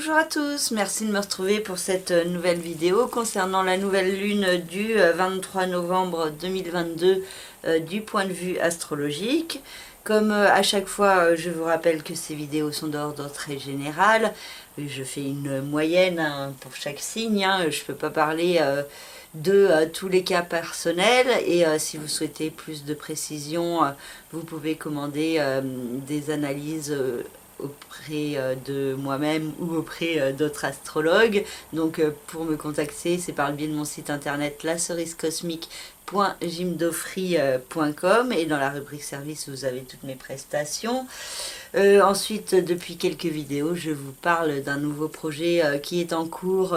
Bonjour à tous, merci de me retrouver pour cette nouvelle vidéo concernant la nouvelle lune du 23 novembre 2022 du point de vue astrologique. Comme à chaque fois, je vous rappelle que ces vidéos sont d'ordre très général. Je fais une moyenne pour chaque signe, je ne peux pas parler de tous les cas personnels et si vous souhaitez plus de précision, vous pouvez commander des analyses auprès de moi-même ou auprès d'autres astrologues. Donc pour me contacter, c'est par le biais de mon site internet lacerisecosmique.jimdofree.com et dans la rubrique service vous avez toutes mes prestations. Ensuite, depuis quelques vidéos, je vous parle d'un nouveau projet qui est en cours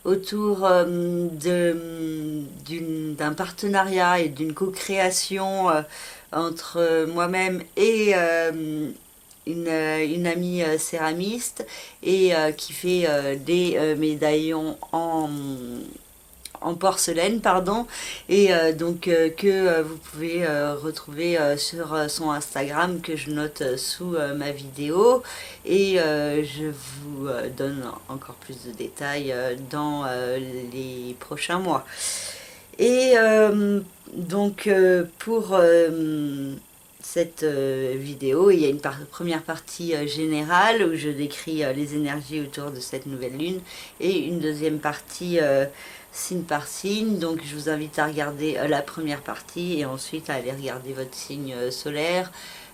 autour d'un partenariat et d'une co-création entre moi-même et une amie céramiste et qui fait des médaillons en porcelaine, pardon, et donc que vous pouvez retrouver sur son Instagram que je note sous ma vidéo, et je vous donne encore plus de détails dans les prochains mois. Et donc pour cette vidéo, il y a une première partie générale où je décris les énergies autour de cette nouvelle lune et une deuxième partie signe par signe. Donc je vous invite à regarder la première partie et ensuite à aller regarder votre signe solaire,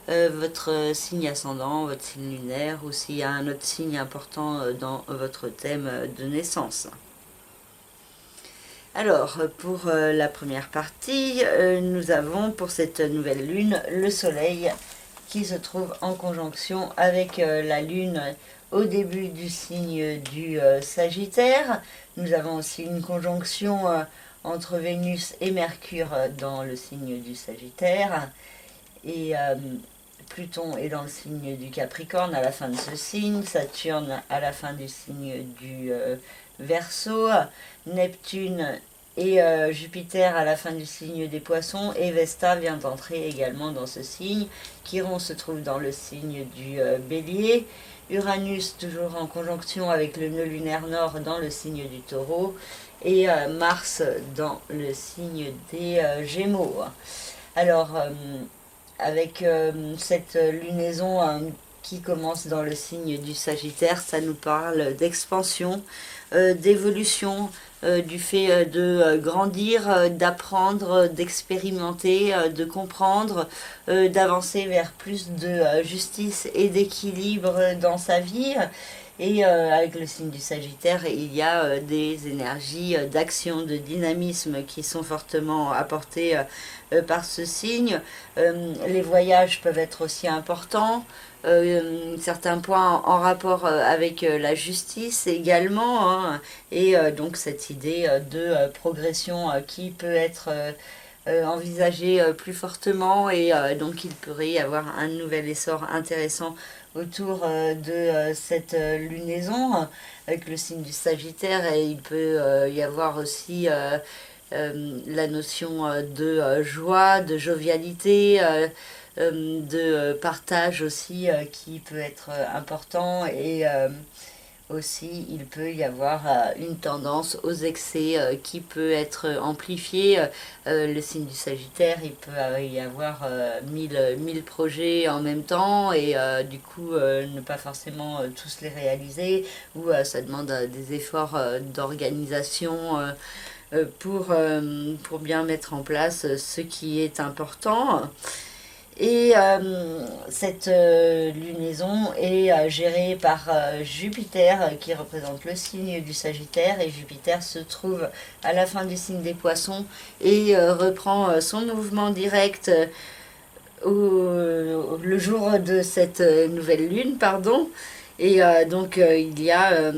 votre signe ascendant, votre signe lunaire, ou s'il y a un autre signe important dans votre thème de naissance. Alors, pour la première partie, nous avons pour cette nouvelle lune le soleil qui se trouve en conjonction avec la lune au début du signe du Sagittaire. Nous avons aussi une conjonction entre Vénus et Mercure dans le signe du Sagittaire. Et Pluton est dans le signe du Capricorne à la fin de ce signe, Saturne à la fin du signe du Verseau, Neptune et Jupiter à la fin du signe des Poissons, et Vesta vient d'entrer également dans ce signe. Chiron se trouve dans le signe du Bélier, Uranus toujours en conjonction avec le nœud lunaire nord dans le signe du Taureau, et Mars dans le signe des Gémeaux. Alors, avec cette lunaison qui commence dans le signe du Sagittaire, ça nous parle d'expansion, d'évolution, du fait de grandir, d'apprendre, d'expérimenter, de comprendre, d'avancer vers plus de justice et d'équilibre dans sa vie. Et avec le signe du Sagittaire, il y a des énergies d'action, de dynamisme qui sont fortement apportées par ce signe. Les voyages peuvent être aussi importants. Certains points en rapport avec la justice également, hein, et donc cette idée de progression qui peut être envisagée plus fortement, et donc il pourrait y avoir un nouvel essor intéressant autour de cette lunaison avec le signe du Sagittaire, et il peut y avoir aussi la notion de joie, de jovialité, de partage aussi qui peut être important, et aussi il peut y avoir une tendance aux excès qui peut être amplifiée. Le signe du Sagittaire, il peut y avoir 1000 projets en même temps, et du coup ne pas forcément tous les réaliser, ou ça demande des efforts d'organisation pour bien mettre en place ce qui est important. Et cette lunaison est gérée par Jupiter qui représente le signe du Sagittaire, et Jupiter se trouve à la fin du signe des Poissons et reprend son mouvement direct le jour de cette nouvelle lune, pardon. Et donc il y a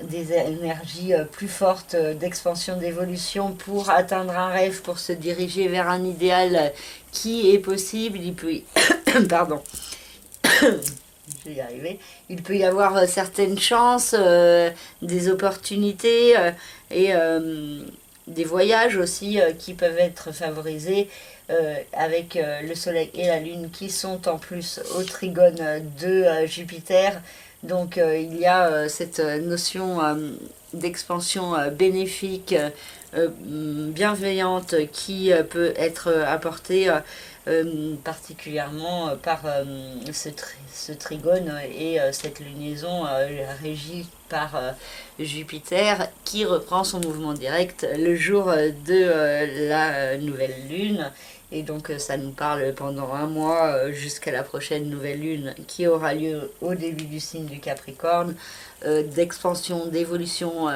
des énergies plus fortes d'expansion, d'évolution pour atteindre un rêve, pour se diriger vers un idéal qui est possible. Il peut pardon, je vais y arriver. Il peut y avoir certaines chances, des opportunités et des voyages aussi qui peuvent être favorisés avec le soleil et la lune qui sont en plus au trigone de Jupiter. Donc il y a cette notion d'expansion bénéfique, bienveillante, qui peut être apportée particulièrement par ce trigone et cette lunaison régie par Jupiter, qui reprend son mouvement direct le jour de la nouvelle lune. Et donc ça nous parle pendant un mois jusqu'à la prochaine nouvelle lune qui aura lieu au début du signe du Capricorne, d'expansion, d'évolution,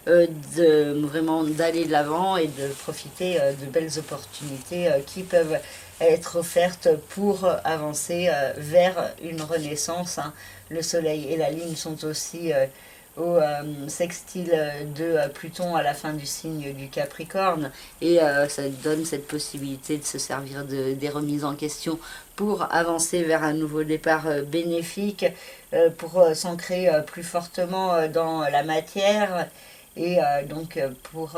vraiment d'aller de l'avant et de profiter de belles opportunités qui peuvent être offertes pour avancer vers une renaissance. Hein. Le Soleil et la Lune sont aussi au sextile de Pluton à la fin du signe du Capricorne, et ça donne cette possibilité de se servir des remises en question pour avancer vers un nouveau départ bénéfique, pour s'ancrer plus fortement dans la matière, et donc pour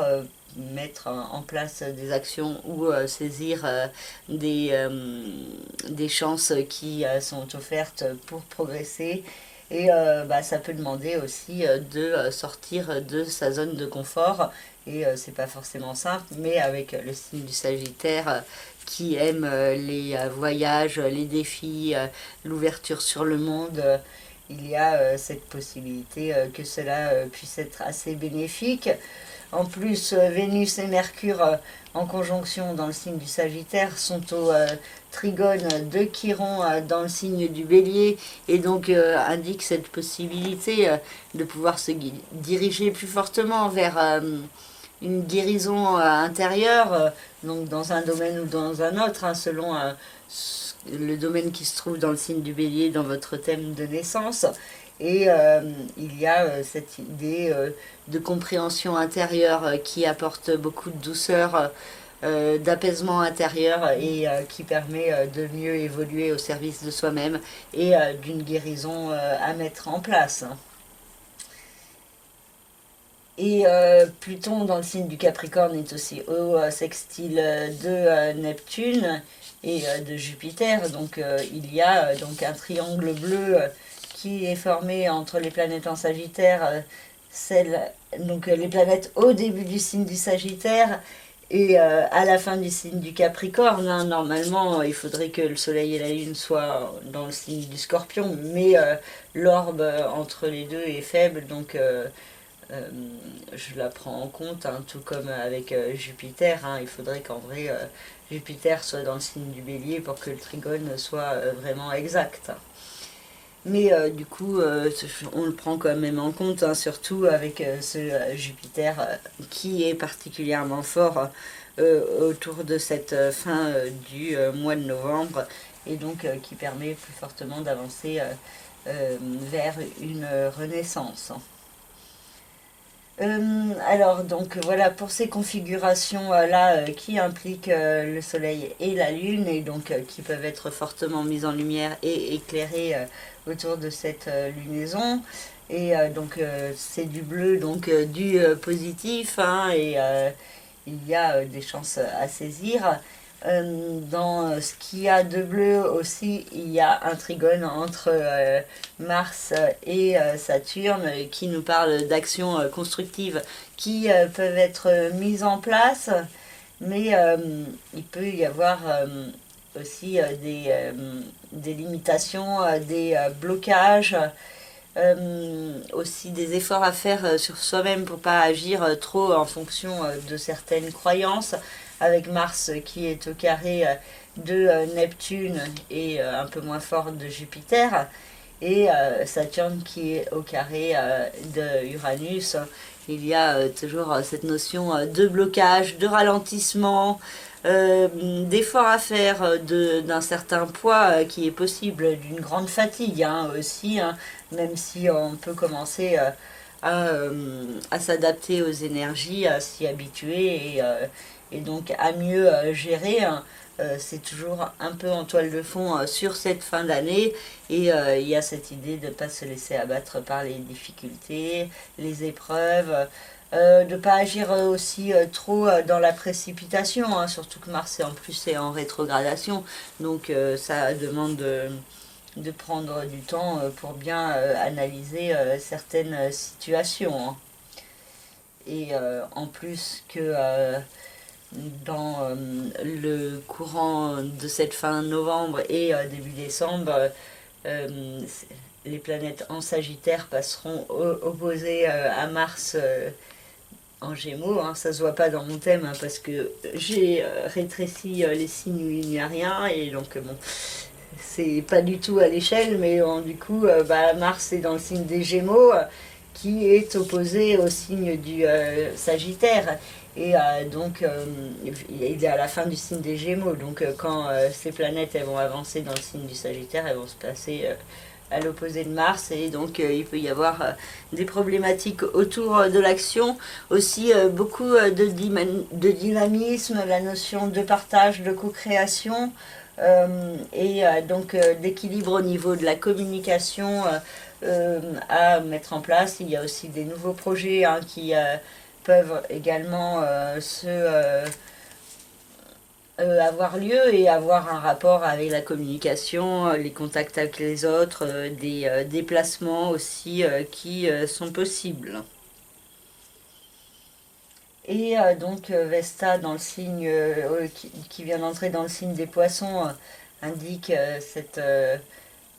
mettre en place des actions ou saisir des chances qui sont offertes pour progresser. Et ça peut demander aussi de sortir de sa zone de confort. Et c'est pas forcément simple, mais avec le signe du Sagittaire qui aime les voyages, les défis, l'ouverture sur le monde, il y a cette possibilité que cela puisse être assez bénéfique. En plus, Vénus et Mercure en conjonction dans le signe du Sagittaire sont au trigone de Chiron dans le signe du Bélier, et donc indique cette possibilité de pouvoir se diriger plus fortement vers une guérison intérieure, donc dans un domaine ou dans un autre, hein, selon le domaine qui se trouve dans le signe du Bélier, dans votre thème de naissance. Et il y a cette idée de compréhension intérieure qui apporte beaucoup de douceur, d'apaisement intérieur, et qui permet de mieux évoluer au service de soi-même et d'une guérison à mettre en place. Et Pluton dans le signe du Capricorne est aussi au sextile de Neptune et de Jupiter. Donc il y a donc un triangle bleu qui est formé entre les planètes en Sagittaire, donc les planètes au début du signe du Sagittaire et à la fin du signe du Capricorne. Hein. Normalement, il faudrait que le Soleil et la Lune soient dans le signe du Scorpion, mais l'orbe entre les deux est faible, donc je la prends en compte, hein, tout comme avec Jupiter. Hein. Il faudrait qu'en vrai Jupiter soit dans le signe du Bélier pour que le trigone soit vraiment exact. Mais du coup, on le prend quand même en compte, hein, surtout avec ce Jupiter qui est particulièrement fort autour de cette fin du mois de novembre, et donc qui permet plus fortement d'avancer vers une renaissance. Alors donc voilà pour ces configurations là qui impliquent le Soleil et la Lune, et donc qui peuvent être fortement mises en lumière et éclairées autour de cette lunaison. Et donc c'est du bleu, donc du positif, hein, et il y a des chances à saisir. Dans ce qu'il y a de bleu aussi, il y a un trigone entre Mars et Saturne qui nous parle d'actions constructives qui peuvent être mises en place, mais il peut y avoir aussi des limitations, des blocages, aussi des efforts à faire sur soi-même pour pas agir trop en fonction de certaines croyances, avec Mars qui est au carré de Neptune et un peu moins fort de Jupiter, et Saturne qui est au carré de Uranus. Il y a toujours cette notion de blocage, de ralentissement, d'efforts à faire, d'un certain poids qui est possible, d'une grande fatigue, hein, aussi, hein, même si on peut commencer à s'adapter aux énergies, à s'y habituer, et donc à mieux gérer. Hein. C'est toujours un peu en toile de fond sur cette fin d'année, et il y a cette idée de ne pas se laisser abattre par les difficultés, les épreuves, de ne pas agir aussi trop dans la précipitation, hein, surtout que Mars en plus est en rétrogradation, donc ça demande de prendre du temps pour bien analyser certaines situations, hein. Et en plus que dans le courant de cette fin novembre et début décembre, les planètes en Sagittaire passeront opposées à Mars en Gémeaux, hein. Ça se voit pas dans mon thème, hein, parce que j'ai rétréci les signes où il n'y a rien, et donc bon, c'est pas du tout à l'échelle, mais du coup, Mars est dans le signe des Gémeaux, qui est opposé au signe du Sagittaire. Et donc, il est à la fin du signe des Gémeaux. Donc, quand ces planètes elles vont avancer dans le signe du Sagittaire, elles vont se placer à l'opposé de Mars. Et donc, il peut y avoir des problématiques autour de l'action. Aussi, beaucoup de dynamisme, la notion de partage, de co-création. Et donc, d'équilibre au niveau de la communication à mettre en place. Il y a aussi des nouveaux projets, hein, qui peuvent également avoir lieu et avoir un rapport avec la communication, les contacts avec les autres, des déplacements aussi qui sont possibles. Et donc Vesta, dans le signe qui vient d'entrer dans le signe des poissons, indique cette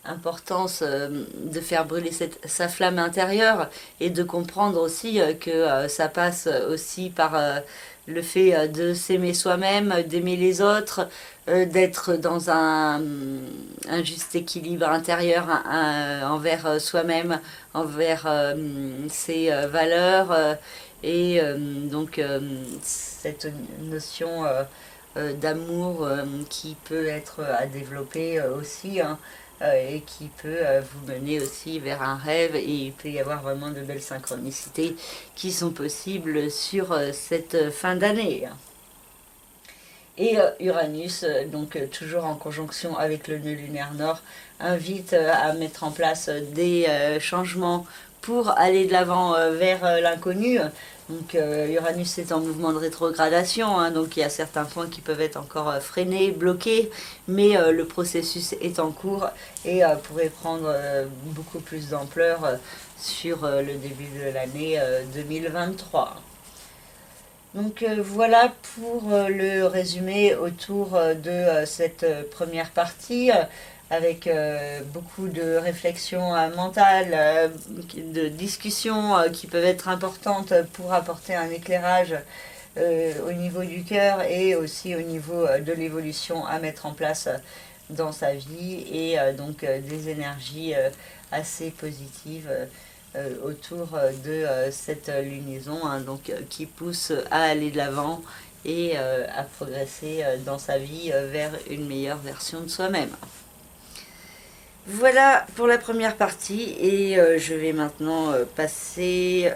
importance de faire brûler sa flamme intérieure, et de comprendre aussi que ça passe aussi par le fait de s'aimer soi-même, d'aimer les autres, d'être dans un juste équilibre intérieur envers soi-même, envers ses valeurs, et donc cette notion d'amour qui peut être à développer aussi, hein, et qui peut vous mener aussi vers un rêve, et il peut y avoir vraiment de belles synchronicités qui sont possibles sur cette fin d'année. Et Uranus, donc toujours en conjonction avec le nœud lunaire nord, invite à mettre en place des changements pour aller de l'avant vers l'inconnu. Donc Uranus est en mouvement de rétrogradation, hein, donc il y a certains points qui peuvent être encore freinés, bloqués, mais le processus est en cours et pourrait prendre beaucoup plus d'ampleur sur le début de l'année 2023. Donc voilà pour le résumé autour de cette première partie, avec beaucoup de réflexions mentales, de discussions qui peuvent être importantes pour apporter un éclairage au niveau du cœur, et aussi au niveau de l'évolution à mettre en place dans sa vie, et donc des énergies assez positives autour de cette lunaison, hein, donc, qui pousse à aller de l'avant et à progresser dans sa vie vers une meilleure version de soi-même. Voilà pour la première partie, et je vais maintenant passer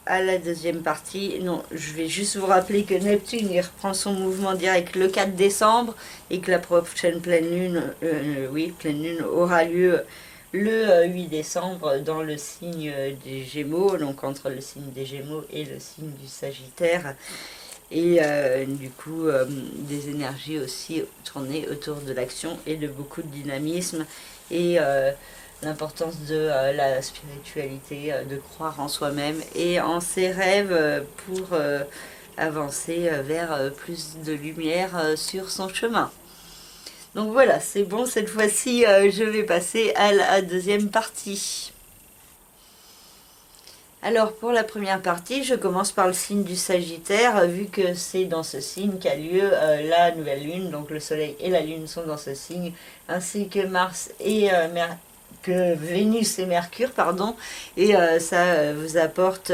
à la deuxième partie. Non, je vais juste vous rappeler que Neptune il reprend son mouvement direct le 4 décembre, et que la prochaine pleine lune aura lieu le 8 décembre dans le signe des Gémeaux, donc entre le signe des Gémeaux et le signe du Sagittaire. Et du coup, des énergies aussi tournées autour de l'action et de beaucoup de dynamisme, et l'importance de la spiritualité, de croire en soi-même et en ses rêves pour avancer vers plus de lumière sur son chemin. Donc voilà, c'est bon, cette fois-ci, je vais passer à la deuxième partie. Alors pour la première partie, je commence par le signe du Sagittaire, vu que c'est dans ce signe qu'a lieu la nouvelle lune, donc le soleil et la lune sont dans ce signe, ainsi que Mars et que Vénus et Mercure, pardon, et ça vous apporte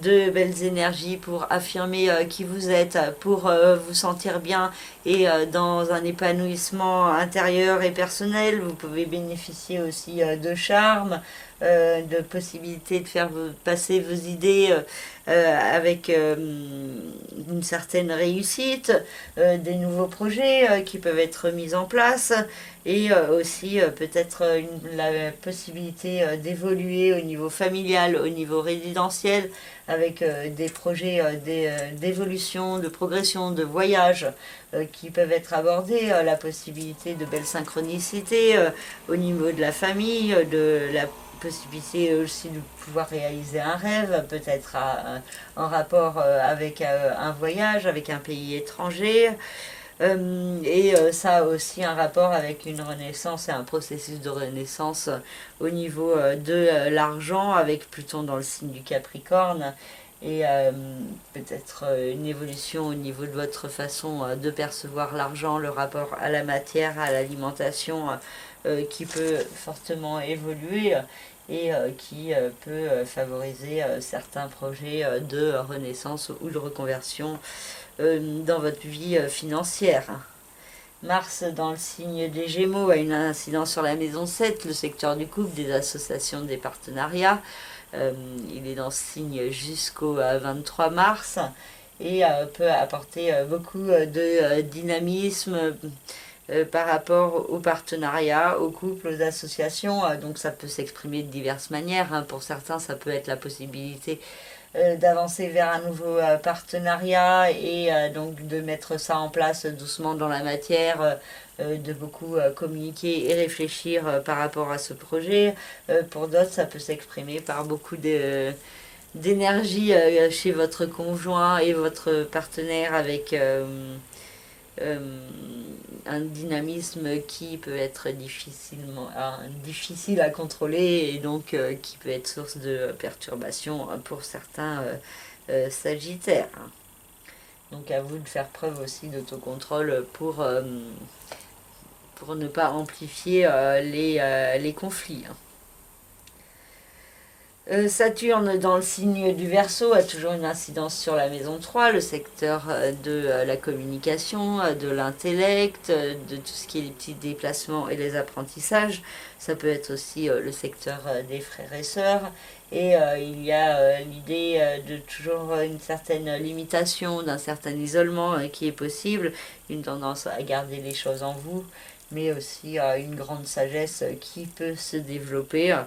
de belles énergies pour affirmer qui vous êtes, pour vous sentir bien et dans un épanouissement intérieur et personnel. Vous pouvez bénéficier aussi de charme, de possibilités de faire passer vos idées avec une certaine réussite, des nouveaux projets qui peuvent être mis en place et aussi peut-être la possibilité d'évoluer au niveau familial, au niveau résidentiel avec des projets d'évolution, de progression, de voyage qui peuvent être abordés, la possibilité de belles synchronicités au niveau de la famille, de la possibilité aussi de pouvoir réaliser un rêve, peut-être en rapport avec un voyage, avec un pays étranger. Ça a aussi un rapport avec une renaissance et un processus de renaissance au niveau de l'argent, avec Pluton dans le signe du Capricorne, et peut-être une évolution au niveau de votre façon de percevoir l'argent, le rapport à la matière, à l'alimentation, qui peut fortement évoluer et qui peut favoriser certains projets de renaissance ou de reconversion dans votre vie financière. Mars dans le signe des Gémeaux a une incidence sur la maison 7, le secteur du couple, des associations, des partenariats. Il est dans ce signe jusqu'au 23 mars et peut apporter beaucoup de dynamisme par rapport aux partenariats, aux couples, aux associations. Donc ça peut s'exprimer de diverses manières, hein. Pour certains, ça peut être la possibilité d'avancer vers un nouveau partenariat et donc de mettre ça en place doucement dans la matière, de beaucoup communiquer et réfléchir par rapport à ce projet. Pour d'autres, ça peut s'exprimer par beaucoup d'énergie chez votre conjoint et votre partenaire avec un dynamisme qui peut être difficile à contrôler et donc qui peut être source de perturbations pour certains sagittaires. Donc à vous de faire preuve aussi d'autocontrôle pour ne pas amplifier les conflits. Saturne dans le signe du Verseau a toujours une incidence sur la maison 3, le secteur de la communication, de l'intellect, de tout ce qui est les petits déplacements et les apprentissages. Ça peut être aussi le secteur des frères et sœurs. Et il y a l'idée de toujours une certaine limitation, d'un certain isolement qui est possible, une tendance à garder les choses en vous, mais aussi une grande sagesse qui peut se développer,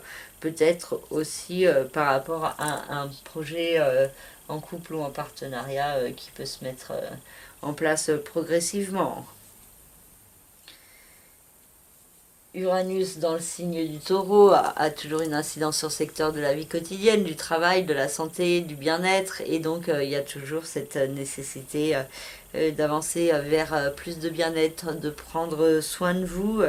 peut-être aussi par rapport à un projet en couple ou en partenariat qui peut se mettre en place progressivement. Uranus dans le signe du Taureau a toujours une incidence sur le secteur de la vie quotidienne, du travail, de la santé, du bien-être, et donc il y a toujours cette nécessité d'avancer vers plus de bien-être, de prendre soin de vous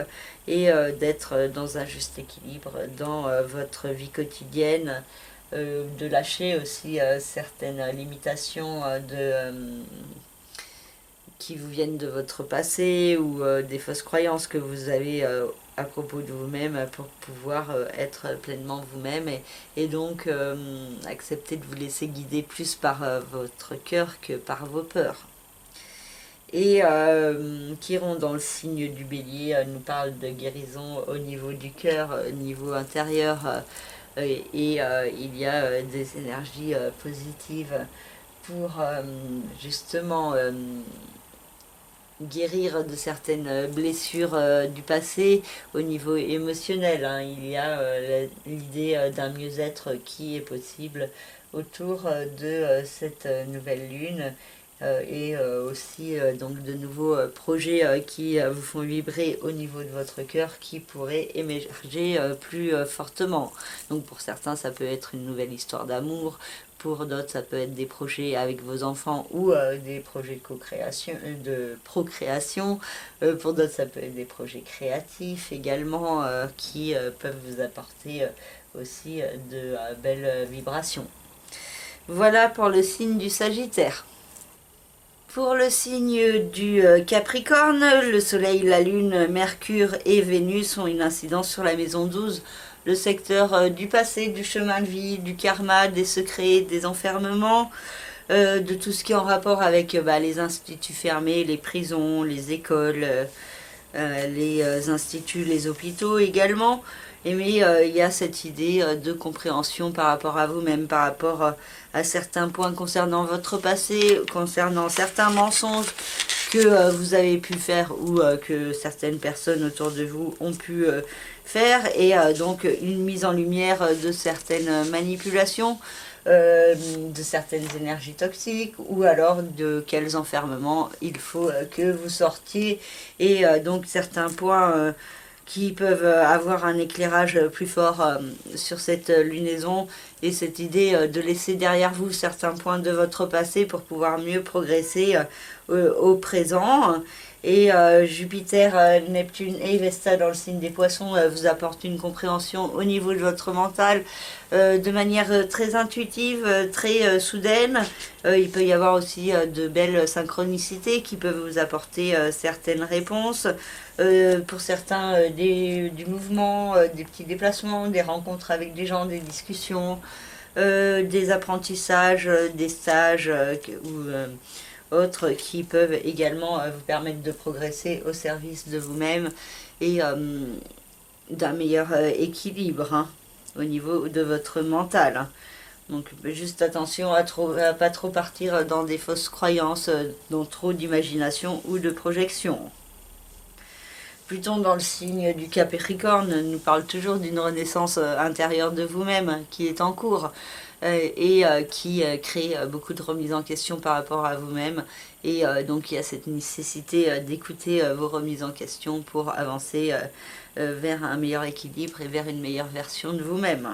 et d'être dans un juste équilibre dans votre vie quotidienne, de lâcher aussi certaines limitations qui vous viennent de votre passé ou des fausses croyances que vous avez à propos de vous-même pour pouvoir être pleinement vous-même et donc accepter de vous laisser guider plus par votre cœur que par vos peurs. Et Chiron dans le signe du Bélier nous parle de guérison au niveau du cœur, au niveau intérieur, et il y a des énergies positives pour justement guérir de certaines blessures du passé au niveau émotionnel, hein. Il y a l'idée d'un mieux-être qui est possible autour de cette nouvelle lune et aussi donc de nouveaux projets qui vous font vibrer au niveau de votre cœur qui pourraient émerger plus fortement. Donc pour certains ça peut être une nouvelle histoire d'amour, pour d'autres ça peut être des projets avec vos enfants ou des projets de co-création, de procréation. Pour d'autres ça peut être des projets créatifs également qui peuvent vous apporter aussi de belles vibrations. Voilà pour le signe du Sagittaire. Pour le signe du Capricorne, le Soleil, la Lune, Mercure et Vénus ont une incidence sur la maison 12, le secteur du passé, du chemin de vie, du karma, des secrets, des enfermements, de tout ce qui est en rapport avec les instituts fermés, les prisons, les écoles, les instituts, les hôpitaux également. Mais il y a cette idée de compréhension par rapport à vous-même, par rapport à certains points concernant votre passé, concernant certains mensonges que vous avez pu faire ou que certaines personnes autour de vous ont pu faire, et donc une mise en lumière de certaines manipulations, de certaines énergies toxiques, ou alors de quels enfermements il faut que vous sortiez, et donc certains points qui peuvent avoir un éclairage plus fort sur cette lunaison, et cette idée de laisser derrière vous certains points de votre passé pour pouvoir mieux progresser au présent. Et Jupiter, Neptune et Vesta dans le signe des poissons vous apportent une compréhension au niveau de votre mental de manière très intuitive, très soudaine. Il peut y avoir aussi de belles synchronicités qui peuvent vous apporter certaines réponses. Pour certains, du mouvement, des petits déplacements, des rencontres avec des gens, des discussions, des apprentissages, des stages ou autres qui peuvent également vous permettre de progresser au service de vous-même et d'un meilleur équilibre au niveau de votre mental. Donc juste attention à pas trop partir dans des fausses croyances, dans trop d'imagination ou de projection. Pluton dans le signe du Capricorne nous parle toujours d'une renaissance intérieure de vous-même qui est en cours et qui crée beaucoup de remises en question par rapport à vous-même. Et donc il y a cette nécessité d'écouter vos remises en question pour avancer vers un meilleur équilibre et vers une meilleure version de vous-même.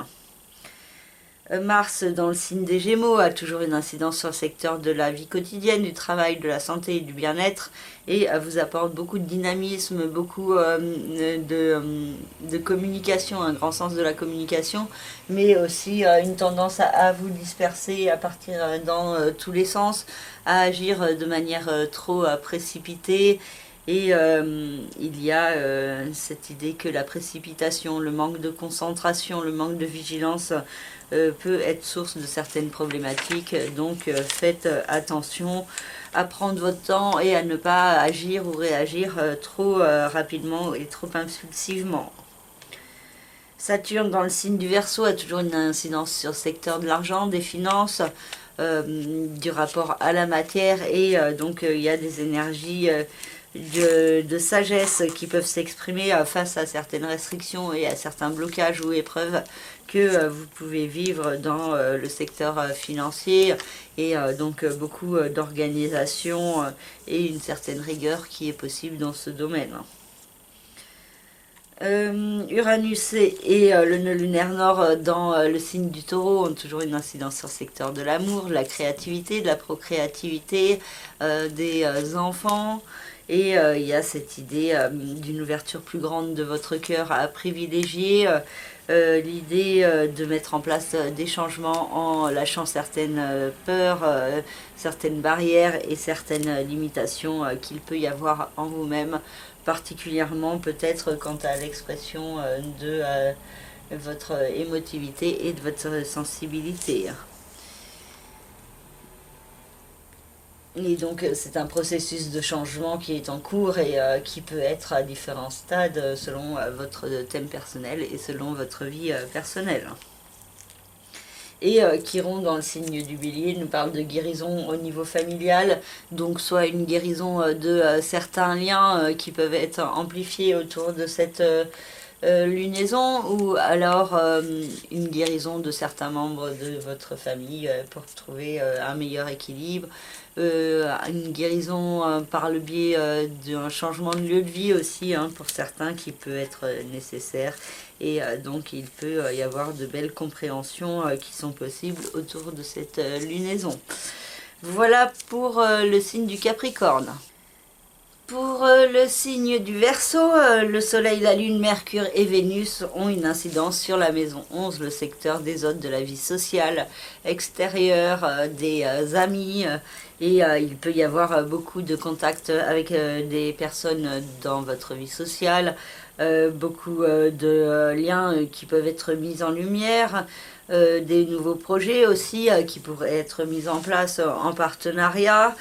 Mars dans le signe des Gémeaux a toujours une incidence sur le secteur de la vie quotidienne, du travail, de la santé et du bien-être, et vous apporte beaucoup de dynamisme, beaucoup de communication, un grand sens de la communication, mais aussi une tendance à vous disperser, à partir dans tous les sens, à agir de manière trop précipitée. Et il y a cette idée que la précipitation, le manque de concentration, le manque de vigilance peut être source de certaines problématiques. Donc faites attention à prendre votre temps et à ne pas agir ou réagir trop rapidement et trop impulsivement. Saturne dans le signe du Verseau a toujours une incidence sur le secteur de l'argent, des finances, du rapport à la matière, et donc il y a des énergies de sagesse qui peuvent s'exprimer face à certaines restrictions et à certains blocages ou épreuves que vous pouvez vivre dans le secteur financier, et donc beaucoup d'organisation et une certaine rigueur qui est possible dans ce domaine. Uranus et le nœud lunaire nord dans le signe du Taureau ont toujours une incidence sur le secteur de l'amour, de la créativité, de la procréativité, des enfants. Et il y a cette idée d'une ouverture plus grande de votre cœur à privilégier, l'idée de mettre en place des changements en lâchant certaines peurs, certaines barrières et certaines limitations qu'il peut y avoir en vous-même, particulièrement peut-être quant à l'expression de votre émotivité et de votre sensibilité. Et donc c'est un processus de changement qui est en cours et qui peut être à différents stades selon votre thème personnel et selon votre vie personnelle. Et Chiron dans le signe du Bélier nous parle de guérison au niveau familial, donc soit une guérison de certains liens qui peuvent être amplifiés autour de cette lunaison, ou alors une guérison de certains membres de votre famille pour trouver un meilleur équilibre, une guérison par le biais d'un changement de lieu de vie aussi pour certains qui peut être nécessaire, et donc il peut y avoir de belles compréhensions qui sont possibles autour de cette lunaison. Voilà pour le signe du Capricorne. Pour le signe du Verseau, le Soleil, la Lune, Mercure et Vénus ont une incidence sur la maison 11, le secteur des hôtes, de la vie sociale extérieure, des amis, et il peut y avoir beaucoup de contacts avec des personnes dans votre vie sociale, beaucoup de liens qui peuvent être mis en lumière, des nouveaux projets aussi qui pourraient être mis en place en partenariat,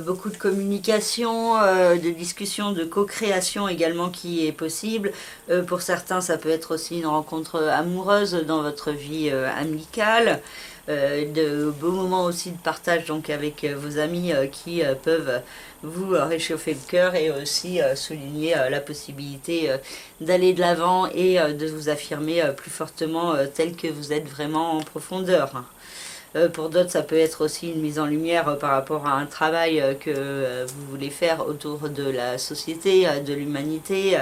beaucoup de communication, de discussion, de co-création également qui est possible. Pour certains, ça peut être aussi une rencontre amoureuse dans votre vie amicale. De beaux moments aussi de partage donc avec vos amis qui peuvent vous réchauffer le cœur et aussi souligner la possibilité d'aller de l'avant et de vous affirmer plus fortement tel que vous êtes vraiment en profondeur. Pour d'autres, ça peut être aussi une mise en lumière par rapport à un travail que vous voulez faire autour de la société, de l'humanité,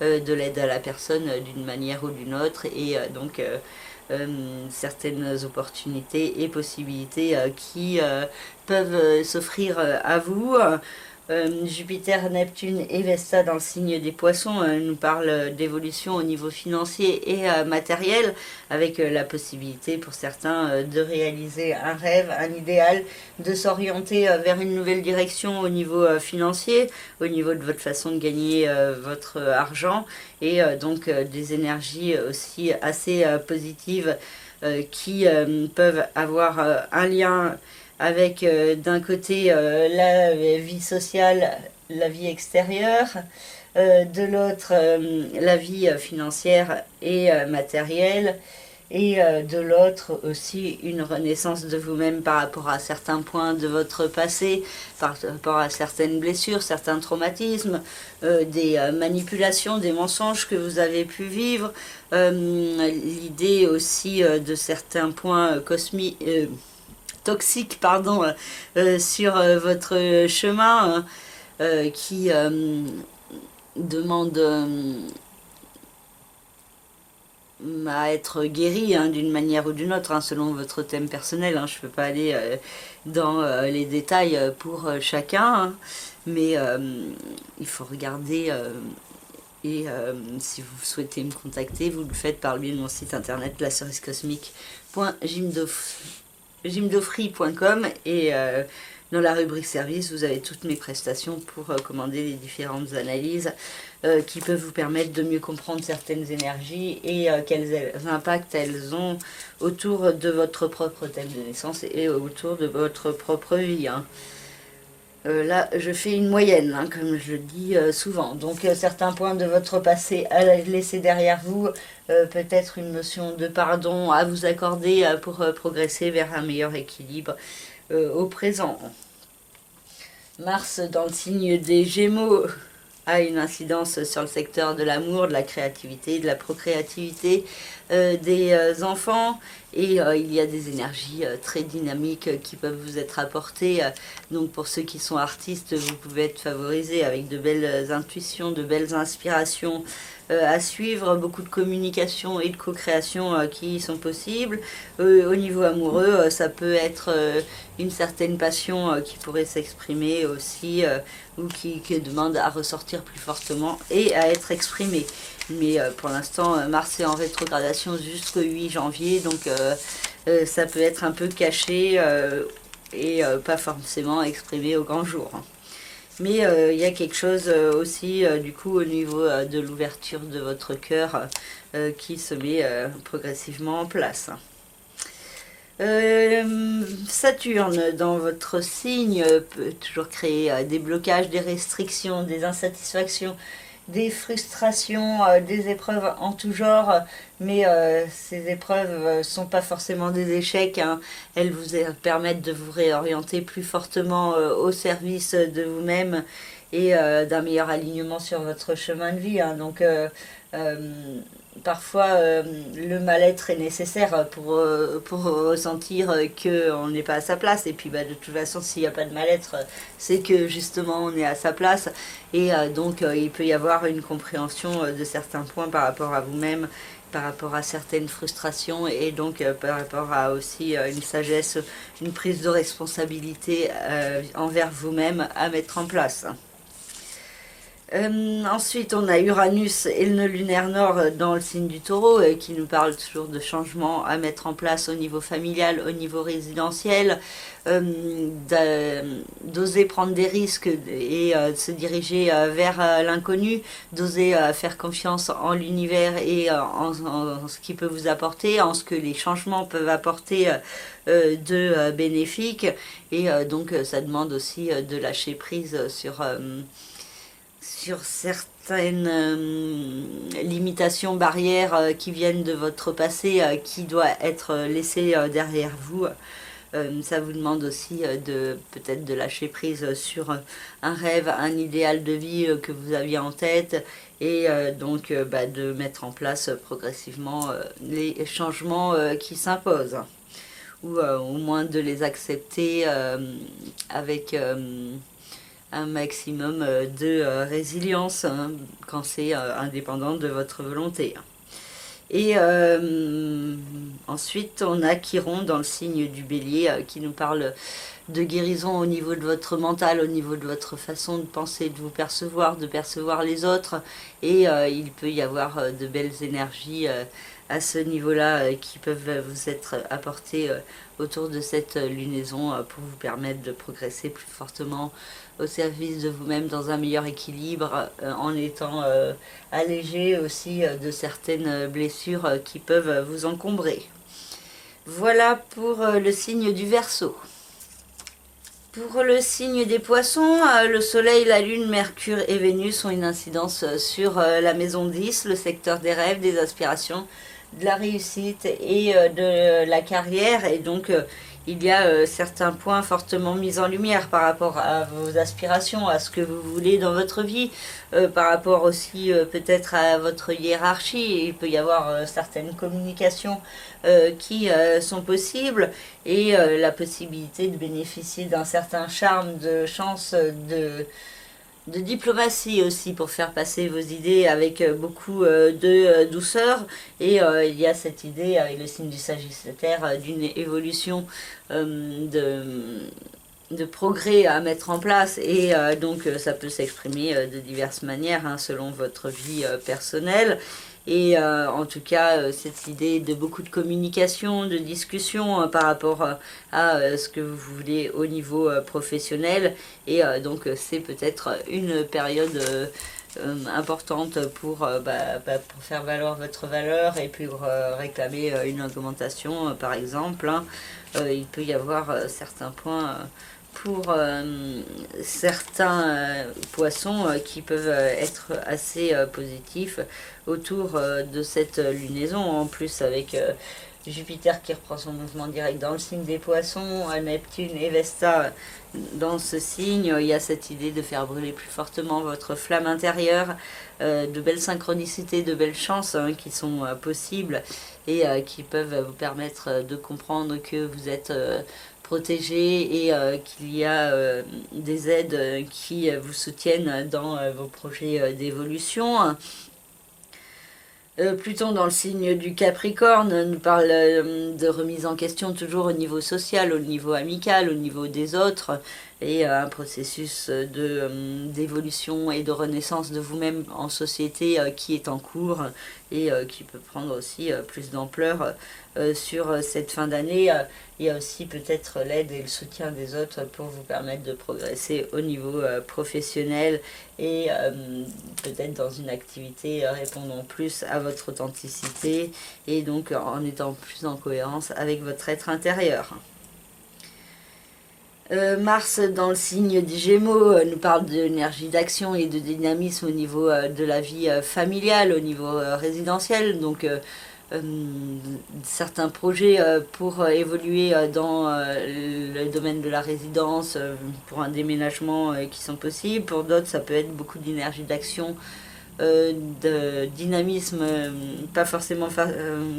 de l'aide à la personne d'une manière ou d'une autre, et donc certaines opportunités et possibilités qui peuvent s'offrir à vous. Jupiter, Neptune et Vesta dans le signe des Poissons nous parlent d'évolution au niveau financier et matériel, avec la possibilité pour certains de réaliser un rêve, un idéal, de s'orienter vers une nouvelle direction au niveau financier, au niveau de votre façon de gagner votre argent, et donc des énergies aussi assez positives qui peuvent avoir un lien avec d'un côté la vie sociale, la vie extérieure, de l'autre la vie financière et matérielle, et de l'autre aussi une renaissance de vous-même par rapport à certains points de votre passé, par rapport à certaines blessures, certains traumatismes, des manipulations, des mensonges que vous avez pu vivre, l'idée aussi de certains points cosmiques, toxique pardon, sur votre chemin qui demande à être guéri d'une manière ou d'une autre, selon votre thème personnel. Je ne peux pas aller dans les détails pour chacun, mais il faut regarder et si vous souhaitez me contacter, vous le faites par le biais de mon site internet lacerisecosmique.gymdofree.com, et dans la rubrique service, vous avez toutes mes prestations pour commander les différentes analyses qui peuvent vous permettre de mieux comprendre certaines énergies et quels impacts elles ont autour de votre propre thème de naissance et autour de votre propre vie. Là, je fais une moyenne, comme je le dis souvent. Donc, certains points de votre passé à laisser derrière vous, peut-être une notion de pardon à vous accorder pour progresser vers un meilleur équilibre au présent. Mars, dans le signe des Gémeaux, a une incidence sur le secteur de l'amour, de la créativité, de la procréativité des enfants, et il y a des énergies très dynamiques qui peuvent vous être apportées. Donc pour ceux qui sont artistes, vous pouvez être favorisés avec de belles intuitions, de belles inspirations à suivre, beaucoup de communication et de co-création qui sont possibles. Au niveau amoureux, ça peut être une certaine passion qui pourrait s'exprimer aussi, ou qui demande à ressortir plus fortement et à être exprimée. Mais pour l'instant, Mars est en rétrogradation jusqu'au 8 janvier, donc ça peut être un peu caché et pas forcément exprimé au grand jour. Mais il y a quelque chose aussi du coup au niveau de l'ouverture de votre cœur qui se met progressivement en place. Saturne dans votre signe peut toujours créer des blocages, des restrictions, des insatisfactions, des frustrations, des épreuves en tout genre, mais ces épreuves sont pas forcément des échecs, elles vous permettent de vous réorienter plus fortement au service de vous-même et d'un meilleur alignement sur votre chemin de vie. Donc parfois le mal-être est nécessaire pour ressentir qu'on n'est pas à sa place, et puis de toute façon s'il n'y a pas de mal-être, c'est que justement on est à sa place, et donc il peut y avoir une compréhension de certains points par rapport à vous-même, par rapport à certaines frustrations, et donc par rapport à aussi une sagesse, une prise de responsabilité envers vous-même à mettre en place. Ensuite, on a Uranus et le nœud lunaire nord dans le signe du taureau, qui nous parle toujours de changements à mettre en place au niveau familial, au niveau résidentiel, d'oser prendre des risques et de se diriger vers l'inconnu, d'oser faire confiance en l'univers et en ce qu'il peut vous apporter, en ce que les changements peuvent apporter de bénéfique. Et donc, ça demande aussi de lâcher prise sur certaines limitations, barrières qui viennent de votre passé, qui doit être laissé derrière vous. Ça vous demande aussi de peut-être de lâcher prise sur un rêve, un idéal de vie que vous aviez en tête, et donc de mettre en place progressivement les changements qui s'imposent, ou au moins de les accepter avec un maximum de résilience, hein, quand c'est indépendant de votre volonté. Et ensuite, on a Chiron dans le signe du Bélier qui nous parle de guérison au niveau de votre mental, au niveau de votre façon de penser, de vous percevoir, de percevoir les autres. Et il peut y avoir de belles énergies à ce niveau-là qui peuvent vous être apportées autour de cette lunaison pour vous permettre de progresser plus fortement au service de vous-même dans un meilleur équilibre, en étant allégé aussi de certaines blessures qui peuvent vous encombrer. Voilà pour le signe du Verseau. Pour le signe des Poissons, le Soleil, la Lune, Mercure et Vénus ont une incidence sur la maison 10, le secteur des rêves, des aspirations, de la réussite et de la carrière. Et donc, il y a certains points fortement mis en lumière par rapport à vos aspirations, à ce que vous voulez dans votre vie, par rapport aussi peut-être à votre hiérarchie. Il peut y avoir certaines communications qui sont possibles, et la possibilité de bénéficier d'un certain charme, de chance, de diplomatie aussi, pour faire passer vos idées avec beaucoup de douceur. Et il y a cette idée avec le signe du Sagittaire d'une évolution de progrès à mettre en place, et donc ça peut s'exprimer de diverses manières, hein, selon votre vie personnelle. Et en tout cas, cette idée de beaucoup de communication, de discussion par rapport à ce que vous voulez au niveau professionnel. Et donc c'est peut-être une période importante pour faire valoir votre valeur, et puis réclamer une augmentation par exemple, hein. Il peut y avoir certains points pour certains poissons qui peuvent être assez positifs autour de cette lunaison. En plus, avec Jupiter qui reprend son mouvement direct dans le signe des Poissons, Neptune et Vesta dans ce signe, il y a cette idée de faire brûler plus fortement votre flamme intérieure, de belles synchronicités, de belles chances, hein, qui sont possibles, et qui peuvent vous permettre de comprendre que vous êtes protégé, et qu'il y a des aides qui vous soutiennent dans vos projets d'évolution. Pluton dans le signe du Capricorne nous parle de remise en question, toujours au niveau social, au niveau amical, au niveau des autres, et un processus d'évolution et de renaissance de vous-même en société qui est en cours, et qui peut prendre aussi plus d'ampleur sur cette fin d'année. Il y a aussi peut-être l'aide et le soutien des autres pour vous permettre de progresser au niveau professionnel, et peut-être dans une activité répondant plus à votre authenticité, et donc en étant plus en cohérence avec votre être intérieur. Mars dans le signe des Gémeaux nous parle d'énergie d'action et de dynamisme au niveau de la vie familiale, au niveau résidentiel. Donc certains projets pour évoluer dans le domaine de la résidence, pour un déménagement qui sont possibles. Pour d'autres, ça peut être beaucoup d'énergie d'action, de dynamisme pas forcément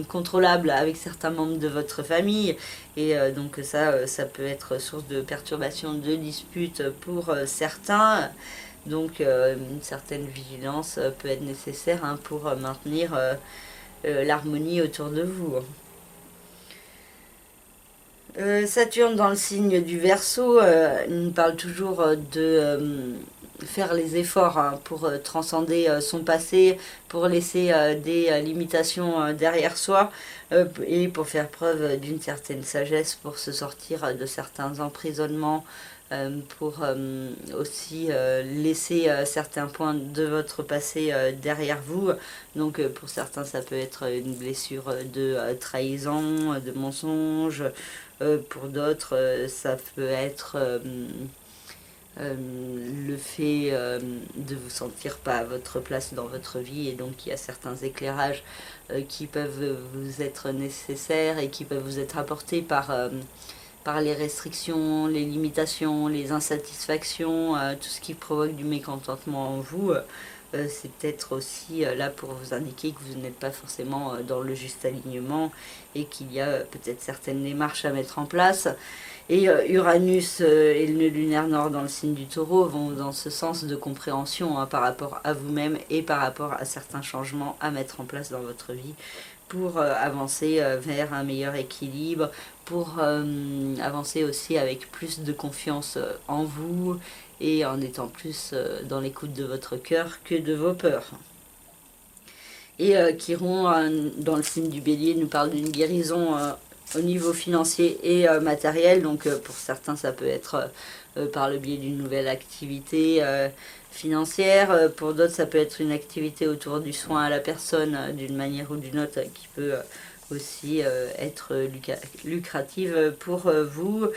contrôlable avec certains membres de votre famille, et donc ça peut être source de perturbation, de disputes pour certains. Donc une certaine vigilance peut être nécessaire, hein, pour maintenir l'harmonie autour de vous. Saturne dans le signe du Verseau nous parle toujours faire les efforts pour transcender son passé, pour laisser des limitations derrière soi et pour faire preuve d'une certaine sagesse pour se sortir de certains emprisonnements, pour aussi laisser certains points de votre passé derrière vous. Donc pour certains ça peut être une blessure de trahison, de mensonge, pour d'autres ça peut être le fait de vous sentir pas à votre place dans votre vie, et donc il y a certains éclairages qui peuvent vous être nécessaires et qui peuvent vous être apportés par les restrictions, les limitations, les insatisfactions, tout ce qui provoque du mécontentement en vous. C'est peut-être aussi là pour vous indiquer que vous n'êtes pas forcément dans le juste alignement et qu'il y a peut-être certaines démarches à mettre en place. Et Uranus et le nœud lunaire nord dans le signe du Taureau vont dans ce sens de compréhension par rapport à vous-même et par rapport à certains changements à mettre en place dans votre vie pour avancer vers un meilleur équilibre, pour avancer aussi avec plus de confiance en vous et en étant plus dans l'écoute de votre cœur que de vos peurs. Et Chiron, dans le signe du Bélier, nous parle d'une guérison au niveau financier et matériel. Donc pour certains ça peut être par le biais d'une nouvelle activité financière, pour d'autres ça peut être une activité autour du soin à la personne d'une manière ou d'une autre qui peut aussi être lucrative pour vous.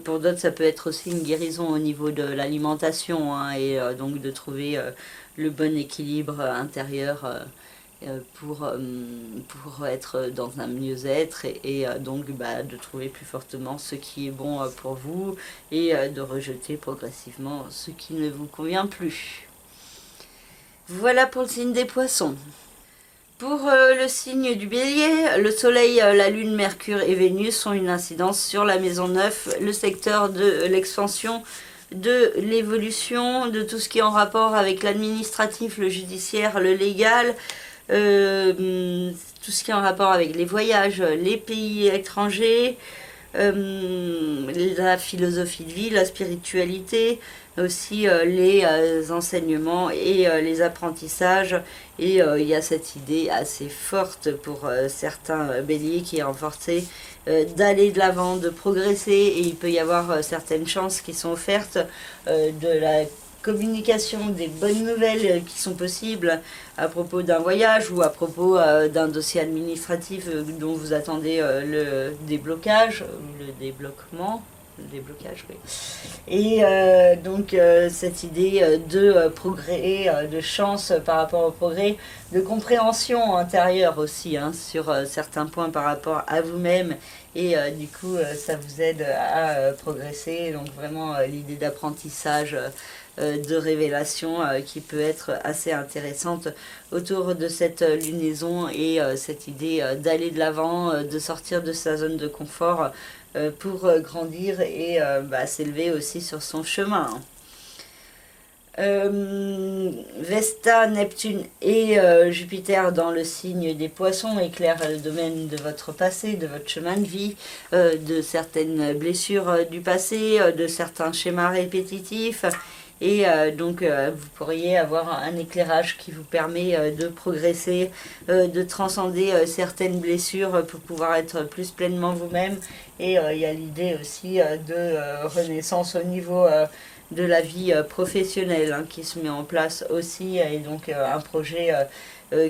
Pour d'autres ça peut être aussi une guérison au niveau de l'alimentation et donc de trouver le bon équilibre intérieur pour être dans un mieux-être et donc de trouver plus fortement ce qui est bon pour vous et de rejeter progressivement ce qui ne vous convient plus. Voilà pour le signe des Poissons. Pour le signe du Bélier, le Soleil, la Lune, Mercure et Vénus ont une incidence sur la maison 9, le secteur de l'expansion, de l'évolution, de tout ce qui est en rapport avec l'administratif, le judiciaire, le légal, tout ce qui est en rapport avec les voyages, les pays étrangers, la philosophie de vie, la spiritualité, aussi les enseignements et les apprentissages. Et il y a cette idée assez forte pour certains béliers qui est renforcée d'aller de l'avant, de progresser, et il peut y avoir certaines chances qui sont offertes de la communication, des bonnes nouvelles qui sont possibles à propos d'un voyage ou à propos d'un dossier administratif dont vous attendez le déblocage, le débloquement, le déblocage, oui. Et donc cette idée de progrès, de chance par rapport au progrès, de compréhension intérieure aussi sur certains points par rapport à vous-même, et du coup ça vous aide à progresser. Donc vraiment l'idée d'apprentissage, de révélation qui peut être assez intéressante autour de cette lunaison, et cette idée d'aller de l'avant, de sortir de sa zone de confort pour grandir et s'élever aussi sur son chemin. Vesta, Neptune et Jupiter dans le signe des Poissons éclairent le domaine de votre passé, de votre chemin de vie, de certaines blessures du passé, de certains schémas répétitifs. Et donc vous pourriez avoir un éclairage qui vous permet de progresser, de transcender certaines blessures pour pouvoir être plus pleinement vous-même. Et il y a l'idée aussi de renaissance au niveau de la vie professionnelle qui se met en place aussi. Et donc un projet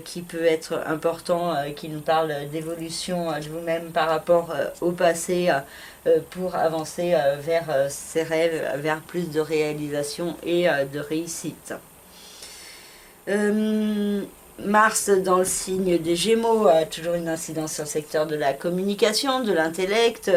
qui peut être important, qui nous parle d'évolution de vous-même par rapport au passé, pour avancer vers ses rêves, vers plus de réalisation et de réussite. Mars dans le signe des Gémeaux a toujours une incidence sur le secteur de la communication, de l'intellect,